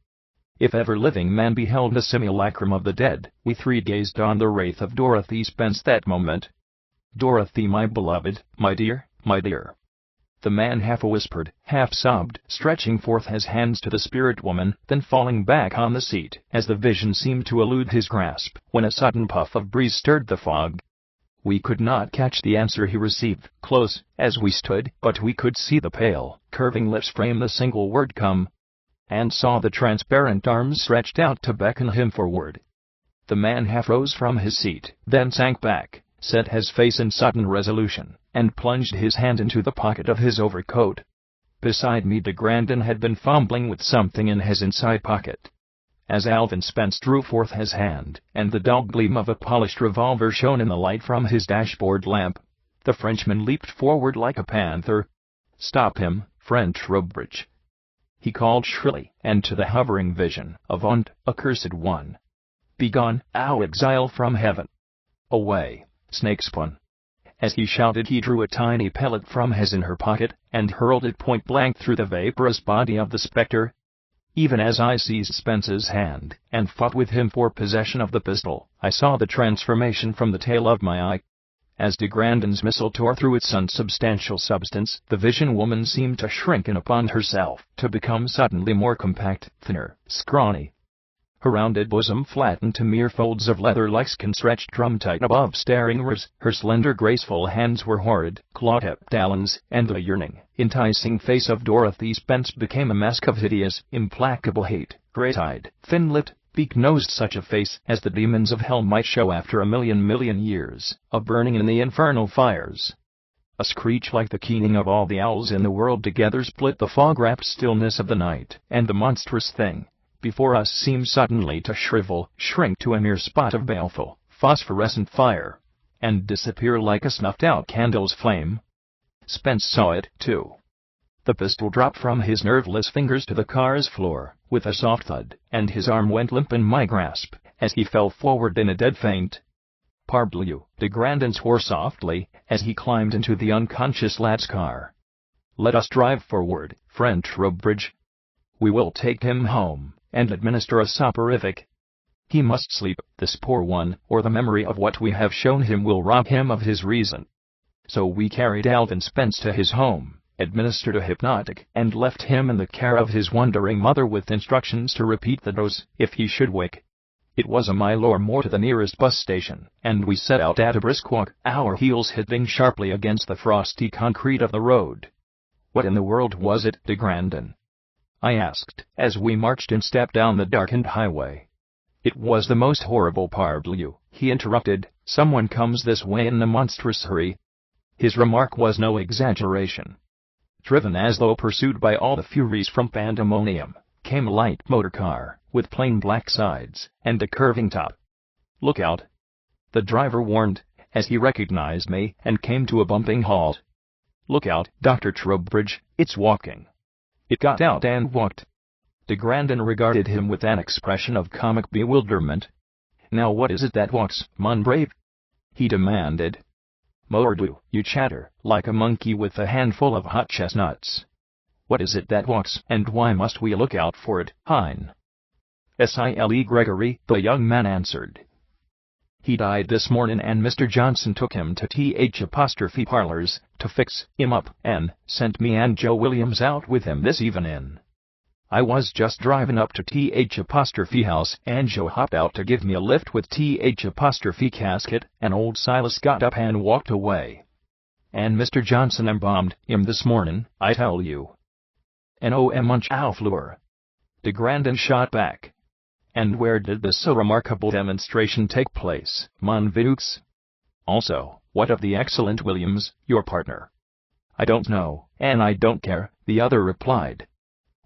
If ever living man beheld a simulacrum of the dead, we three gazed on the wraith of Dorothy Spence that moment. "Dorothy, my beloved, my dear, my dear." The man half whispered, half sobbed, stretching forth his hands to the spirit woman, then falling back on the seat, as the vision seemed to elude his grasp, when a sudden puff of breeze stirred the fog. We could not catch the answer he received, close as we stood, but we could see the pale, curving lips frame the single word "come," and saw the transparent arms stretched out to beckon him forward. The man half rose from his seat, then sank back, set his face in sudden resolution, and plunged his hand into the pocket of his overcoat. Beside me de Grandin had been fumbling with something in his inside pocket. As Alvin Spence drew forth his hand, and the dull gleam of a polished revolver shone in the light from his dashboard lamp, the Frenchman leaped forward like a panther. "Stop him, friend Trowbridge." he called shrilly, and to the hovering vision of accursed one. Begone, thou exile from heaven! Away, snake spawn! As he shouted, he drew a tiny pellet from his inner pocket, and hurled it point-blank through the vaporous body of the spectre. Even as I seized Spence's hand, and fought with him for possession of the pistol, I saw the transformation from the tail of my eye. As de Grandon's missile tore through its unsubstantial substance, the vision woman seemed to shrink in upon herself, to become suddenly more compact, thinner, scrawny. Her rounded bosom flattened to mere folds of leather like skin stretched drum-tight above staring ribs. Her slender graceful hands were horrid, claw-tipped talons, and the yearning, enticing face of Dorothy Spence became a mask of hideous, implacable hate, great-eyed, thin-lipped, beak-nosed, such a face as the demons of hell might show after a million years of burning in the infernal fires. A screech like the keening of all the owls in the world together split the fog-wrapped stillness of the night, and the monstrous thing before us seemed suddenly to shrivel, shrink to a mere spot of baleful, phosphorescent fire, and disappear like a snuffed-out candle's flame. Spence saw it, too. The pistol dropped from his nerveless fingers to the car's floor, with a soft thud, and his arm went limp in my grasp, as he fell forward in a dead faint. Parbleu, de Grandon swore softly, as he climbed into the unconscious lad's car. Let us drive forward, friend Trowbridge. We will take him home, and administer a soporific. He must sleep, this poor one, or the memory of what we have shown him will rob him of his reason. So we carried Alvin Spence to his home, administered a hypnotic, and left him in the care of his wondering mother with instructions to repeat the dose, if he should wake. It was a mile or more to the nearest bus station, and we set out at a brisk walk, our heels hitting sharply against the frosty concrete of the road. What in the world was it, de Grandon? I asked, as we marched in step down the darkened highway. It was the most horrible, parbleu, he interrupted. Someone comes this way in a monstrous hurry. His remark was no exaggeration. Driven as though pursued by all the furies from pandemonium, came a light motor car, with plain black sides, and a curving top. Look out! The driver warned, as he recognized me, and came to a bumping halt. Look out, Dr. Trowbridge, it's walking. It got out and walked. De Grandon regarded him with an expression of comic bewilderment. Now what is it that walks, mon brave? He demanded. Mordieu, you chatter, like a monkey with a handful of hot chestnuts. What is it that walks, and why must we look out for it, Hein? Sile Gregory, the young man answered. He died this morning, and Mr. Johnson took him to th' parlors, to fix him up, and sent me and Joe Williams out with him this evening. I was just driving up to th' house, and Joe hopped out to give me a lift with th' casket, and old Silas got up and walked away. And Mr. Johnson embalmed him this morning, I tell you. N.O.M. au fleur. De Grandon shot back. And where did this so remarkable demonstration take place, mon vieux? Also, what of the excellent Williams, your partner? I don't know, and I don't care, the other replied.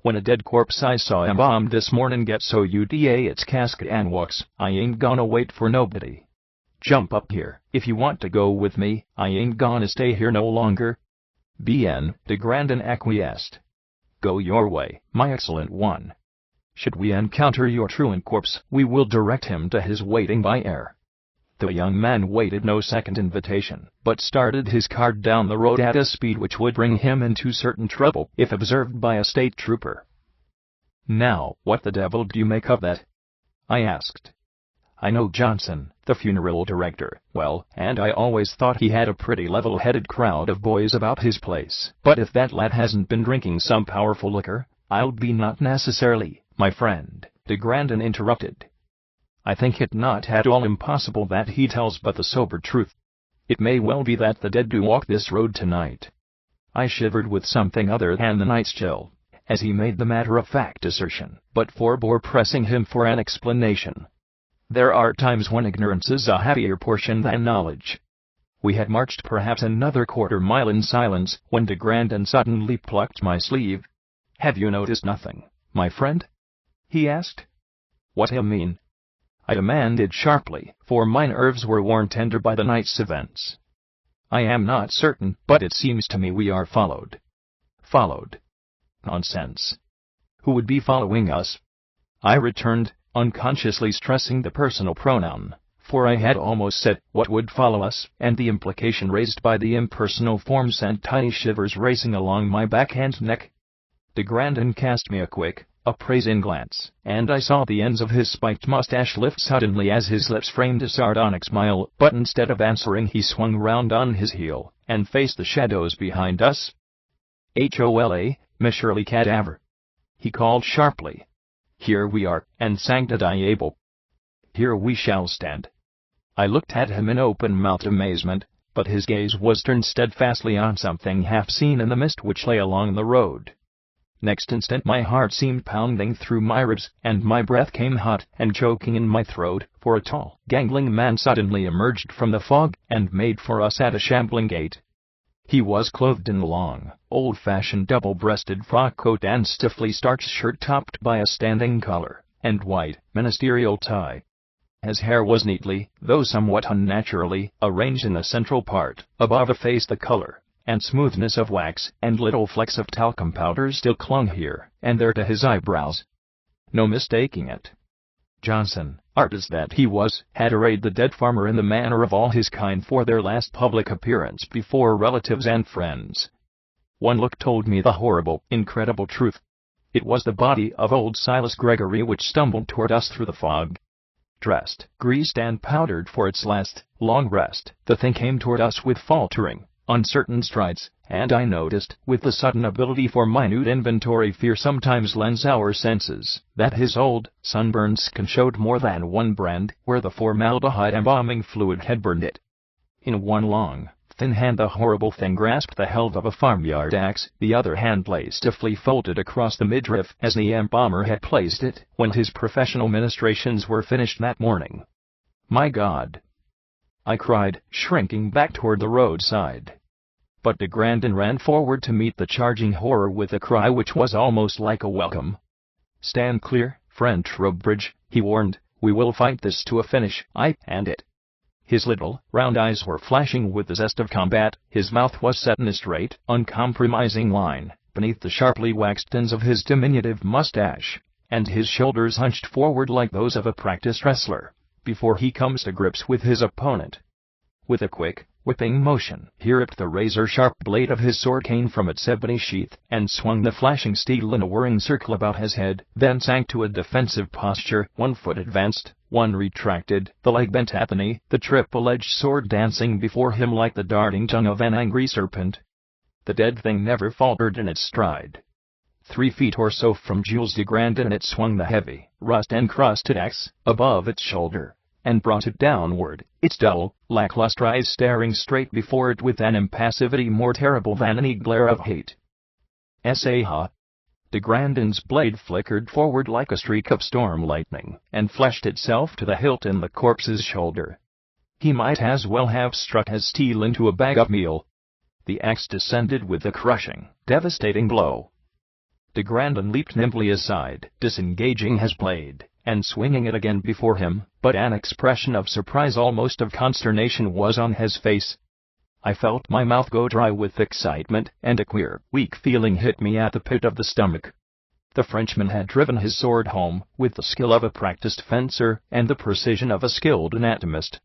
When a dead corpse I saw embalmed this morning gets so UDA its casket and walks, I ain't gonna wait for nobody. Jump up here, if you want to go with me, I ain't gonna stay here no longer. Bien, de Grandon acquiesced. Go your way, my excellent one. Should we encounter your truant corpse, we will direct him to his waiting by air. The young man waited no second invitation, but started his car down the road at a speed which would bring him into certain trouble if observed by a state trooper. Now, what the devil do you make of that? I asked. I know Johnson, the funeral director, well, and I always thought he had a pretty level-headed crowd of boys about his place, but if that lad hasn't been drinking some powerful liquor, I'll be not necessarily, my friend, de Grandon interrupted. I think it not at all impossible that he tells but the sober truth. It may well be that the dead do walk this road tonight. I shivered with something other than the night's chill, as he made the matter-of-fact assertion, but forbore pressing him for an explanation. There are times when ignorance is a happier portion than knowledge. We had marched perhaps another quarter-mile in silence, when de Grandon suddenly plucked my sleeve. Have you noticed nothing, my friend? He asked. What do you mean? I demanded sharply, for my nerves were worn tender by the night's events. I am not certain, but it seems to me we are followed. Followed? Nonsense. who would be following us? I returned, unconsciously stressing the personal pronoun, for I had almost said what would follow us, and the implication raised by the impersonal form sent tiny shivers racing along my back and neck. De Grandin cast me a quick, appraising glance, and I saw the ends of his spiked mustache lift suddenly as his lips framed a sardonic smile, but instead of answering he swung round on his heel, and faced the shadows behind us. "Hola, Monsieur le Cadaver," he called sharply. "Here we are, and Sancta Diablo. Here we shall stand." I looked at him in open-mouthed amazement, but his gaze was turned steadfastly on something half-seen in the mist which lay along the road. Next instant my heart seemed pounding through my ribs, and my breath came hot and choking in my throat, for a tall, gangling man suddenly emerged from the fog and made for us at a shambling gait. He was clothed in a long, old-fashioned double-breasted frock coat and stiffly starched shirt topped by a standing collar, and white, ministerial tie. His hair was neatly, though somewhat unnaturally, arranged in the central part, above a face the color and smoothness of wax, and little flecks of talcum powder still clung here and there to his eyebrows. No mistaking it. Johnson, artist that he was, had arrayed the dead farmer in the manner of all his kind for their last public appearance before relatives and friends. One look told me the horrible, incredible truth. It was the body of old Silas Gregory which stumbled toward us through the fog. Dressed, greased and powdered for its last, long rest, the thing came toward us with faltering, uncertain strides, and I noticed, with the sudden ability for minute inventory fear sometimes lends our senses, that his old, sunburned skin showed more than one brand where the formaldehyde embalming fluid had burned it. In one long, thin hand the horrible thing grasped the hilt of a farmyard axe, the other hand lay stiffly folded across the midriff as the embalmer had placed it when his professional ministrations were finished that morning. "My God!" I cried, shrinking back toward the roadside. But de Grandin ran forward to meet the charging horror with a cry which was almost like a welcome. "Stand clear, friend Trowbridge," he warned. "We will fight this to a finish, I and it." His little, round eyes were flashing with the zest of combat, his mouth was set in a straight, uncompromising line, beneath the sharply waxed ends of his diminutive mustache, and his shoulders hunched forward like those of a practiced wrestler before he comes to grips with his opponent. With a quick, whipping motion, he ripped the razor-sharp blade of his sword cane from its ebony sheath, and swung the flashing steel in a whirring circle about his head, then sank to a defensive posture, one foot advanced, one retracted, the leg bent at the knee, the triple-edged sword dancing before him like the darting tongue of an angry serpent. The dead thing never faltered in its stride. 3 feet or so from Jules de Grandin it swung the heavy, rust-encrusted axe above its shoulder, and brought it downward, its dull, lackluster eyes staring straight before it with an impassivity more terrible than any glare of hate. "Saha!" De Grandin's blade flickered forward like a streak of storm lightning, and fleshed itself to the hilt in the corpse's shoulder. He might as well have struck his steel into a bag of meal. The axe descended with a crushing, devastating blow. De Grandin leaped nimbly aside, disengaging his blade, and swinging it again before him, but an expression of surprise, almost of consternation, was on his face. I felt my mouth go dry with excitement, and a queer, weak feeling hit me at the pit of the stomach. The Frenchman had driven his sword home, with the skill of a practiced fencer, and the precision of a skilled anatomist.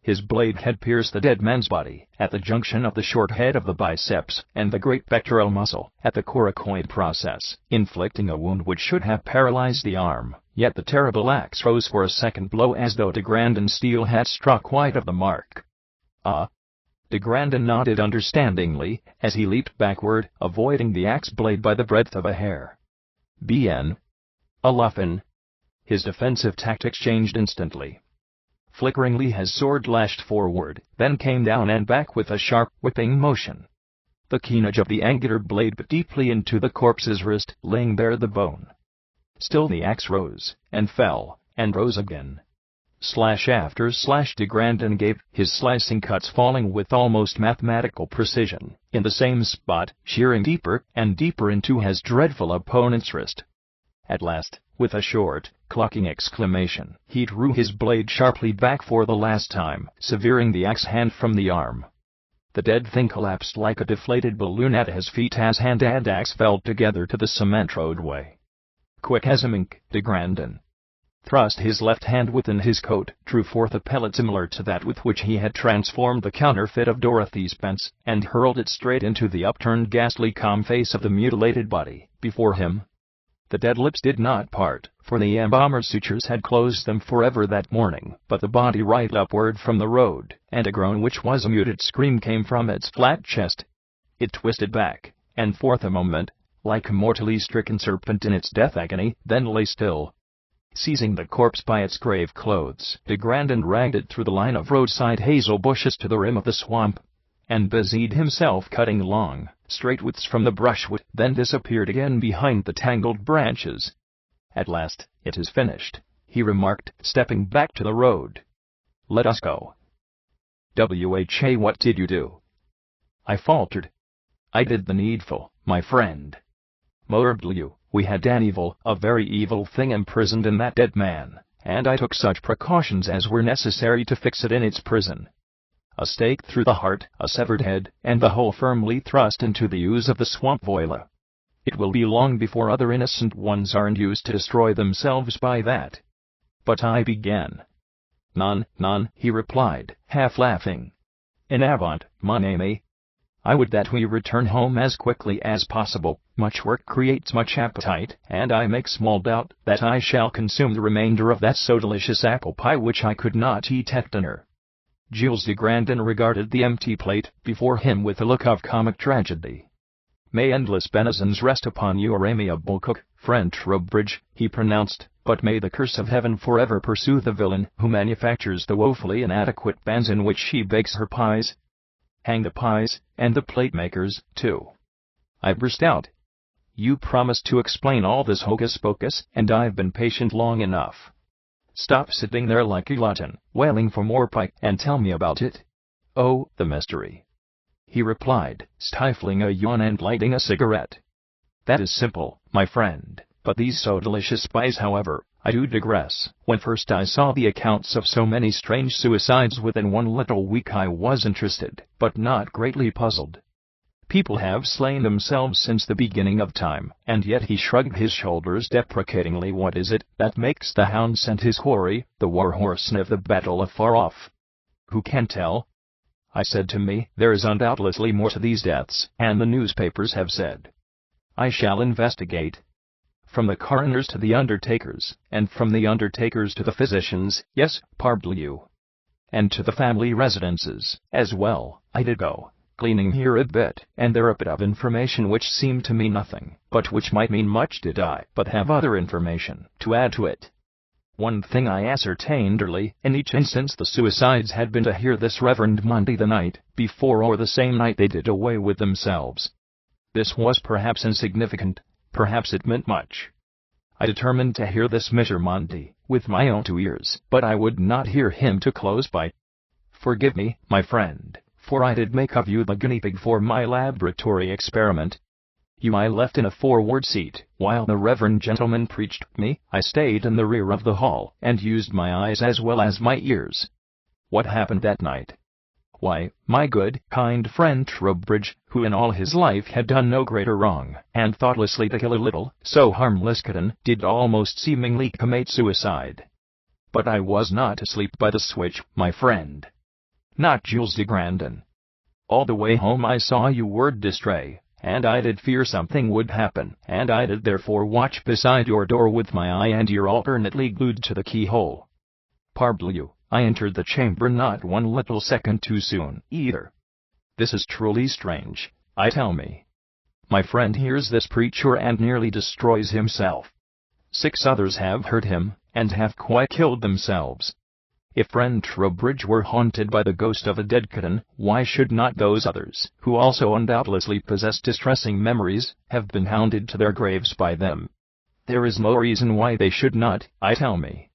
His blade had pierced the dead man's body, at the junction of the short head of the biceps and the great pectoral muscle, at the coracoid process, inflicting a wound which should have paralyzed the arm, yet the terrible axe rose for a second blow as though de Grandin's steel had struck wide of the mark. "Ah!" De Grandin nodded understandingly, as he leaped backward, avoiding the axe blade by the breadth of a hair. "Bien. A Luffin." His defensive tactics changed instantly. Flickeringly his sword lashed forward, then came down and back with a sharp, whipping motion. The keen edge of the angular blade bit deeply into the corpse's wrist, laying bare the bone. Still the axe rose, and fell, and rose again. Slash after slash de Grandin gave, his slicing cuts falling with almost mathematical precision, in the same spot, shearing deeper and deeper into his dreadful opponent's wrist. At last, with a short, clucking exclamation, he drew his blade sharply back for the last time, severing the axe hand from the arm. The dead thing collapsed like a deflated balloon at his feet as hand and axe fell together to the cement roadway. quick as a mink, de Grandin thrust his left hand within his coat, drew forth a pellet similar to that with which he had transformed the counterfeit of Dorothy's pence, and hurled it straight into the upturned ghastly calm face of the mutilated body before him. The dead lips did not part, for the embalmer's sutures had closed them forever that morning, but the body right upward from the road, and a groan which was a muted scream came from its flat chest. It twisted back and forth a moment, like a mortally stricken serpent in its death agony, then lay still. Seizing the corpse by its grave clothes, de Grandin dragged it through the line of roadside hazel bushes to the rim of the swamp, and busied himself cutting long, straight withes from the brushwood, then disappeared again behind the tangled branches. At last, "It is finished," he remarked, stepping back to the road. "Let us go." "Wha, what did you do?" I faltered. "I did the needful, my friend. Morbleu, we had an evil, a very evil thing imprisoned in that dead man, and I took such precautions as were necessary to fix it in its prison. A stake through the heart, a severed head, and the whole firmly thrust into the ooze of the swamp voila. It will be long before other innocent ones are induced to destroy themselves by that." But I began. "None, none," he replied, half laughing. "En avant, mon ami. I would that we return home as quickly as possible. Much work creates much appetite, and I make small doubt that I shall consume the remainder of that so delicious apple pie which I could not eat at dinner." Jules de Grandin regarded the empty plate before him with a look of comic tragedy. "May endless benizons rest upon your amiable cook, friend Trowbridge," he pronounced, "but may the curse of heaven forever pursue the villain who manufactures the woefully inadequate pans in which she bakes her pies. Hang the pies, and the plate-makers, too." I burst out. "You promised to explain all this hocus-pocus, and I've been patient long enough. Stop sitting there like a glutton, wailing for more pie, and tell me about it." "Oh, the mystery," he replied, stifling a yawn and lighting a cigarette. "That is simple, my friend, but these so delicious pies, however, I do digress. When first I saw the accounts of so many strange suicides within one little week I was interested, but not greatly puzzled. People have slain themselves since the beginning of time," and yet he shrugged his shoulders deprecatingly. "What is it that makes the hound scent his quarry, the war-horse sniff the battle afar off? Who can tell? I said to me, there is undoubtedly more to these deaths, and the newspapers have said. I shall investigate. From the coroners to the undertakers, and from the undertakers to the physicians, yes, parbleu, and to the family residences, as well, I did go, gleaning here a bit, and there a bit of information which seemed to me nothing, but which might mean much did I but have other information to add to it. One thing I ascertained early, in each instance the suicides had been to hear this Reverend Maundy the night before or the same night they did away with themselves. This was perhaps insignificant, perhaps it meant much. I determined to hear this Mr. Maundy with my own 2 ears, but I would not hear him too close by. Forgive me, my friend, for I did make of you the guinea pig for my laboratory experiment. I left in a forward seat, while the reverend gentleman preached me. I stayed in the rear of the hall, and used my eyes as well as my ears. What happened that night? Why, my good, kind friend Trowbridge, who in all his life had done no greater wrong, and thoughtlessly to kill a little, so harmless kitten, did almost seemingly commit suicide. But I was not asleep by the switch, my friend. Not Jules de Grandin. All the way home I saw you were distrait, and I did fear something would happen, and I did therefore watch beside your door with my eye and ear alternately glued to the keyhole. Parbleu, I entered the chamber not one little second too soon, either. This is truly strange, I tell me. My friend hears this preacher and nearly destroys himself. 6 others have heard him, and have quite killed themselves. If friend Trowbridge were haunted by the ghost of a dead kitten, why should not those others, who also undoubtedly possess distressing memories, have been hounded to their graves by them? There is no reason why they should not, I tell me.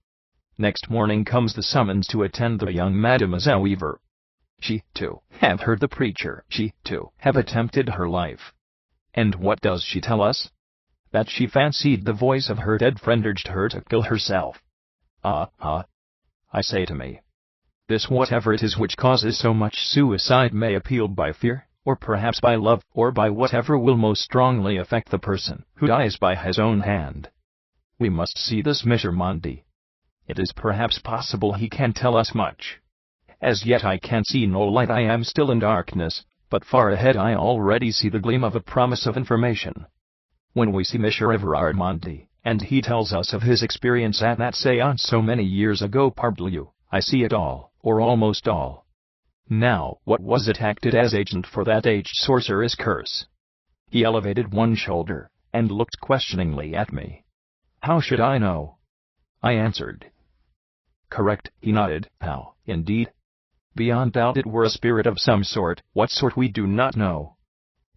Next morning comes the summons to attend the young Mademoiselle Weaver. She, too, have heard the preacher. She, too, have attempted her life. And what does she tell us? That she fancied the voice of her dead friend urged her to kill herself. I say to me, this whatever it is which causes so much suicide may appeal by fear, or perhaps by love, or by whatever will most strongly affect the person who dies by his own hand. We must see this Mr. Maundy. It is perhaps possible he can tell us much. As yet I can see no light. I am still in darkness, but far ahead I already see the gleam of a promise of information. When we see Mr. Everard Maundy, and he tells us of his experience at that seance so many years ago, parbleu, I see it all, or almost all. Now, what was it acted as agent for that aged sorceress curse? He elevated one shoulder, and looked questioningly at me. How should I know? I answered. Correct, he nodded. How, indeed? Beyond doubt it were a spirit of some sort. What sort we do not know.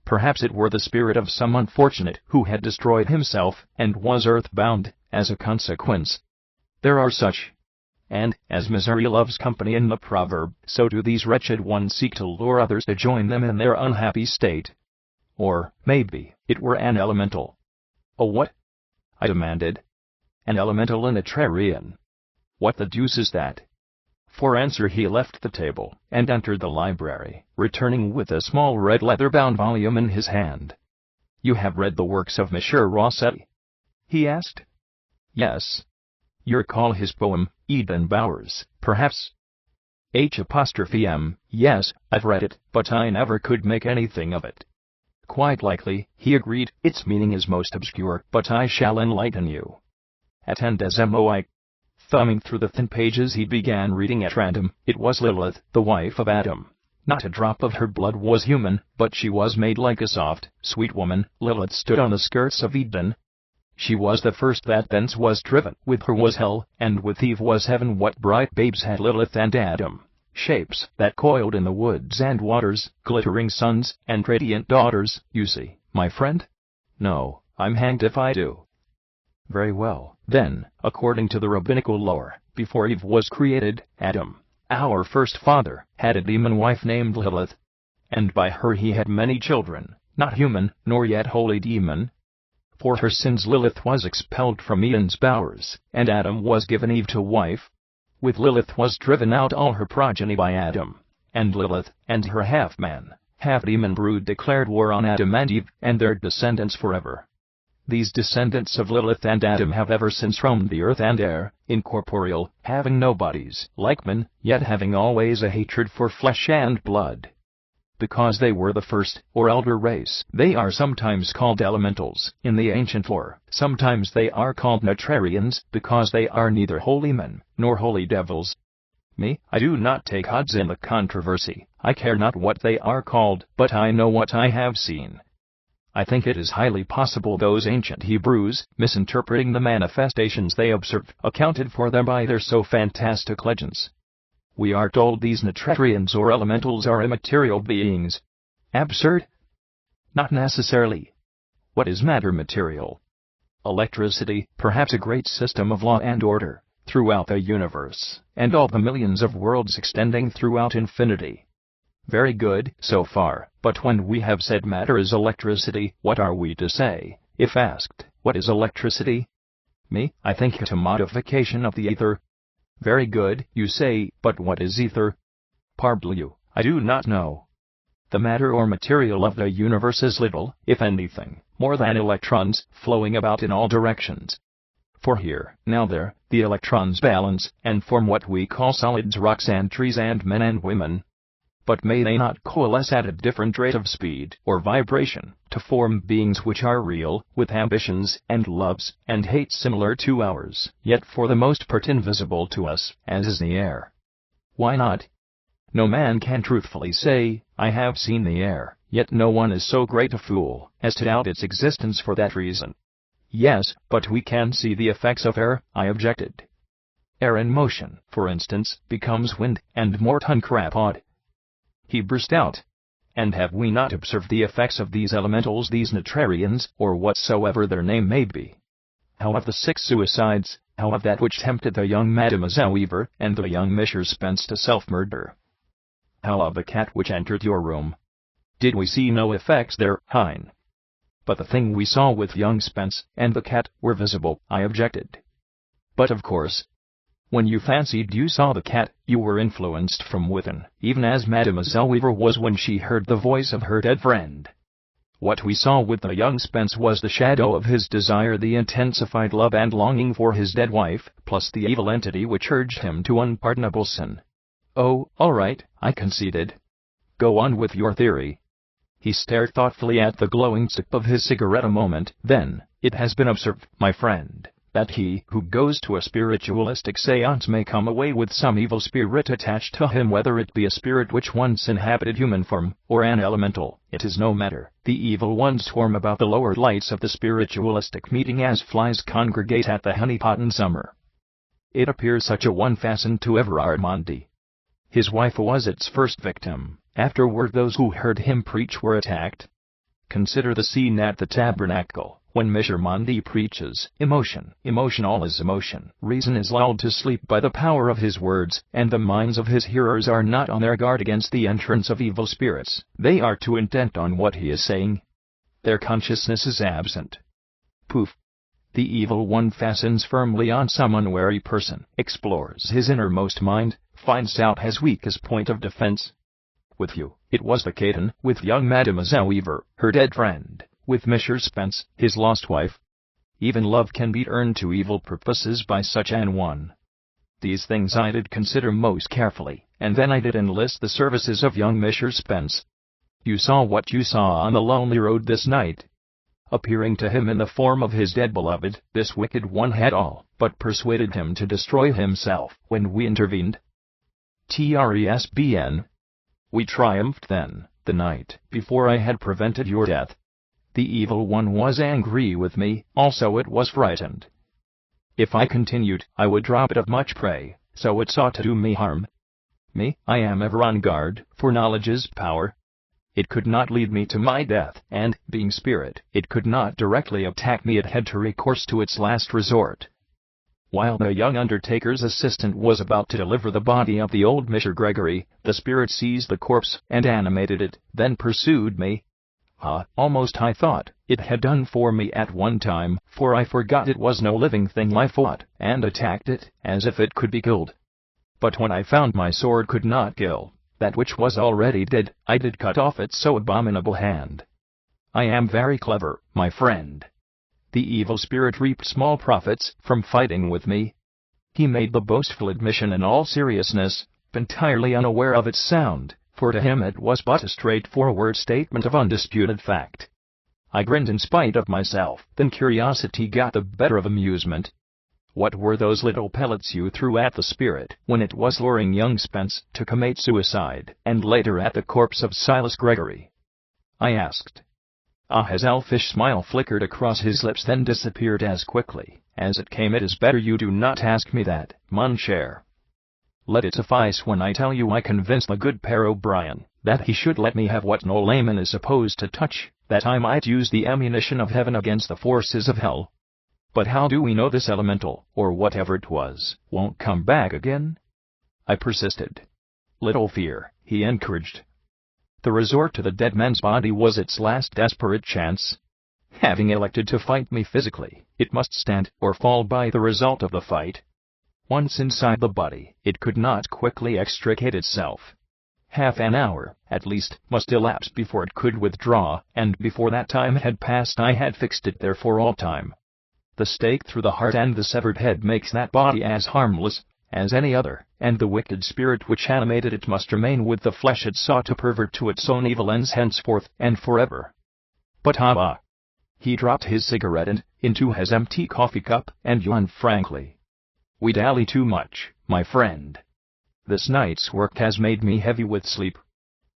Perhaps it were the spirit of some unfortunate who had destroyed himself, and was earthbound, as a consequence. There are such. And, as misery loves company in the proverb, so do these wretched ones seek to lure others to join them in their unhappy state. Or, maybe, it were an elemental. A what? I demanded. An elemental in a Trarian. What the deuce is that? For answer he left the table, and entered the library, returning with a small red leather-bound volume in his hand. You have read the works of Monsieur Rossetti? He asked. Yes. You recall his poem, Eden Bowers, perhaps? H''M, yes, I've read it, but I never could make anything of it. Quite likely, he agreed, its meaning is most obscure, but I shall enlighten you. Attendez-moi. Thumbing through the thin pages he began reading at random. It was Lilith, the wife of Adam. Not a drop of her blood was human, but she was made like a soft, sweet woman. Lilith stood on the skirts of Eden. She was the first that thence was driven. With her was hell, and with Eve was heaven. What bright babes had Lilith and Adam! Shapes that coiled in the woods and waters, glittering sons, and radiant daughters, you see, my friend? No, I'm hanged if I do. Very well, then, according to the rabbinical lore, before Eve was created, Adam, our first father, had a demon wife named Lilith. And by her he had many children, not human, nor yet wholly demon. For her sins Lilith was expelled from Eden's bowers, and Adam was given Eve to wife. With Lilith was driven out all her progeny by Adam, and Lilith, and her half-man, half-demon brood declared war on Adam and Eve, and their descendants forever. These descendants of Lilith and Adam have ever since roamed the earth and air, incorporeal, having no bodies, like men, yet having always a hatred for flesh and blood. Because they were the first, or elder race, they are sometimes called elementals, in the ancient lore. Sometimes they are called Netrarians, because they are neither holy men, nor holy devils. Me, I do not take odds in the controversy. I care not what they are called, but I know what I have seen. I think it is highly possible those ancient Hebrews, misinterpreting the manifestations they observed, accounted for them by their so fantastic legends. We are told these Netrarians or elementals are immaterial beings. Absurd? Not necessarily. What is matter material? Electricity, perhaps a great system of law and order, throughout the universe, and all the millions of worlds extending throughout infinity. Very good, so far, but when we have said matter is electricity, what are we to say, if asked, what is electricity? Me, I think it a modification of the ether. Very good, you say, but what is ether? Parbleu, I do not know. The matter or material of the universe is little, if anything, more than electrons, flowing about in all directions. For here, now there, the electrons balance, and form what we call solids, rocks and trees and men and women. But may they not coalesce at a different rate of speed, or vibration, to form beings which are real, with ambitions, and loves, and hates similar to ours, yet for the most part invisible to us, as is the air? Why not? No man can truthfully say, I have seen the air, yet no one is so great a fool as to doubt its existence for that reason. Yes, but we can see the effects of air, I objected. Air in motion, for instance, becomes wind, and more ton-crapod. He burst out. And have we not observed the effects of these elementals, these Netrarians, or whatsoever their name may be? How of the 6 suicides, how of that which tempted the young Mademoiselle Weaver, and the young Mr. Spence to self-murder? How of the cat which entered your room? Did we see no effects there, Hein? But the thing we saw with young Spence, and the cat, were visible, I objected. But of course, when you fancied you saw the cat, you were influenced from within, even as Mademoiselle Weaver was when she heard the voice of her dead friend. What we saw with the young Spence was the shadow of his desire, the intensified love and longing for his dead wife, plus the evil entity which urged him to unpardonable sin. Oh, all right, I conceded. Go on with your theory. He stared thoughtfully at the glowing stick of his cigarette a moment. Then, it has been observed, my friend, that he who goes to a spiritualistic seance may come away with some evil spirit attached to him, whether it be a spirit which once inhabited human form, or an elemental, it is no matter. The evil ones swarm about the lower lights of the spiritualistic meeting as flies congregate at the honeypot in summer. It appears such a one fastened to Everard Maundy. His wife was its first victim. Afterward those who heard him preach were attacked. Consider the scene at the tabernacle. When Mr. Maundy preaches, emotion, all is emotion. Reason is lulled to sleep by the power of his words, and the minds of his hearers are not on their guard against the entrance of evil spirits. They are too intent on what he is saying. Their consciousness is absent. Poof! The evil one fastens firmly on some unwary person, explores his innermost mind, finds out his weakest point of defense. With you, it was the Caton, with young Mademoiselle Weaver, her dead friend. With Mr. Spence, his lost wife. Even love can be turned to evil purposes by such an one. These things I did consider most carefully, and then I did enlist the services of young Mr. Spence. You saw what you saw on the lonely road this night. Appearing to him in the form of his dead beloved, this wicked one had all but persuaded him to destroy himself when we intervened. Tresbn. We triumphed then, the night before I had prevented your death. The evil one was angry with me, also it was frightened. If I continued, I would drop it of much prey, so it sought to do me harm. Me, I am ever on guard, for knowledge is power. It could not lead me to my death, and, being spirit, it could not directly attack me. It had to recourse to its last resort. While the young undertaker's assistant was about to deliver the body of the old Mr. Gregory, the spirit seized the corpse and animated it, then pursued me. Almost I thought it had done for me at one time, for I forgot it was no living thing. I fought and attacked it, as if it could be killed. But when I found my sword could not kill that which was already dead, I did cut off its so abominable hand. I am very clever, my friend. The evil spirit reaped small profits from fighting with me. He made the boastful admission in all seriousness, entirely unaware of its sound, for to him it was but a straightforward statement of undisputed fact. I grinned in spite of myself, then curiosity got the better of amusement. What were those little pellets you threw at the spirit when it was luring young Spence to commit suicide, and later at the corpse of Silas Gregory? I asked. His elfish smile flickered across his lips, then disappeared as quickly as it came. It is better you do not ask me that, mon cher. Let it suffice when I tell you I convinced the good Père O'Brien that he should let me have what no layman is supposed to touch, that I might use the ammunition of heaven against the forces of hell. But how do we know this elemental, or whatever it was, won't come back again? I persisted. Little fear, he encouraged. The resort to the dead man's body was its last desperate chance. Having elected to fight me physically, it must stand or fall by the result of the fight. Once inside the body, it could not quickly extricate itself. Half an hour, at least, must elapse before it could withdraw, and before that time had passed I had fixed it there for all time. The stake through the heart and the severed head makes that body as harmless as any other, and the wicked spirit which animated it must remain with the flesh it sought to pervert to its own evil ends henceforth and forever. But He dropped his cigarette into his empty coffee cup and yawned frankly. We dally too much, my friend. This night's work has made me heavy with sleep.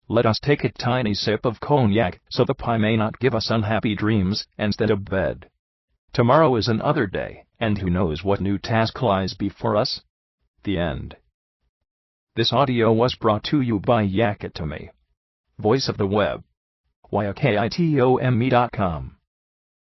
Let us take a tiny sip of cognac, so the pie may not give us unhappy dreams instead of bed. Tomorrow is another day, and who knows what new task lies before us? The end. This audio was brought to you by Yakitome. Voice of the Web. YAKITOME.com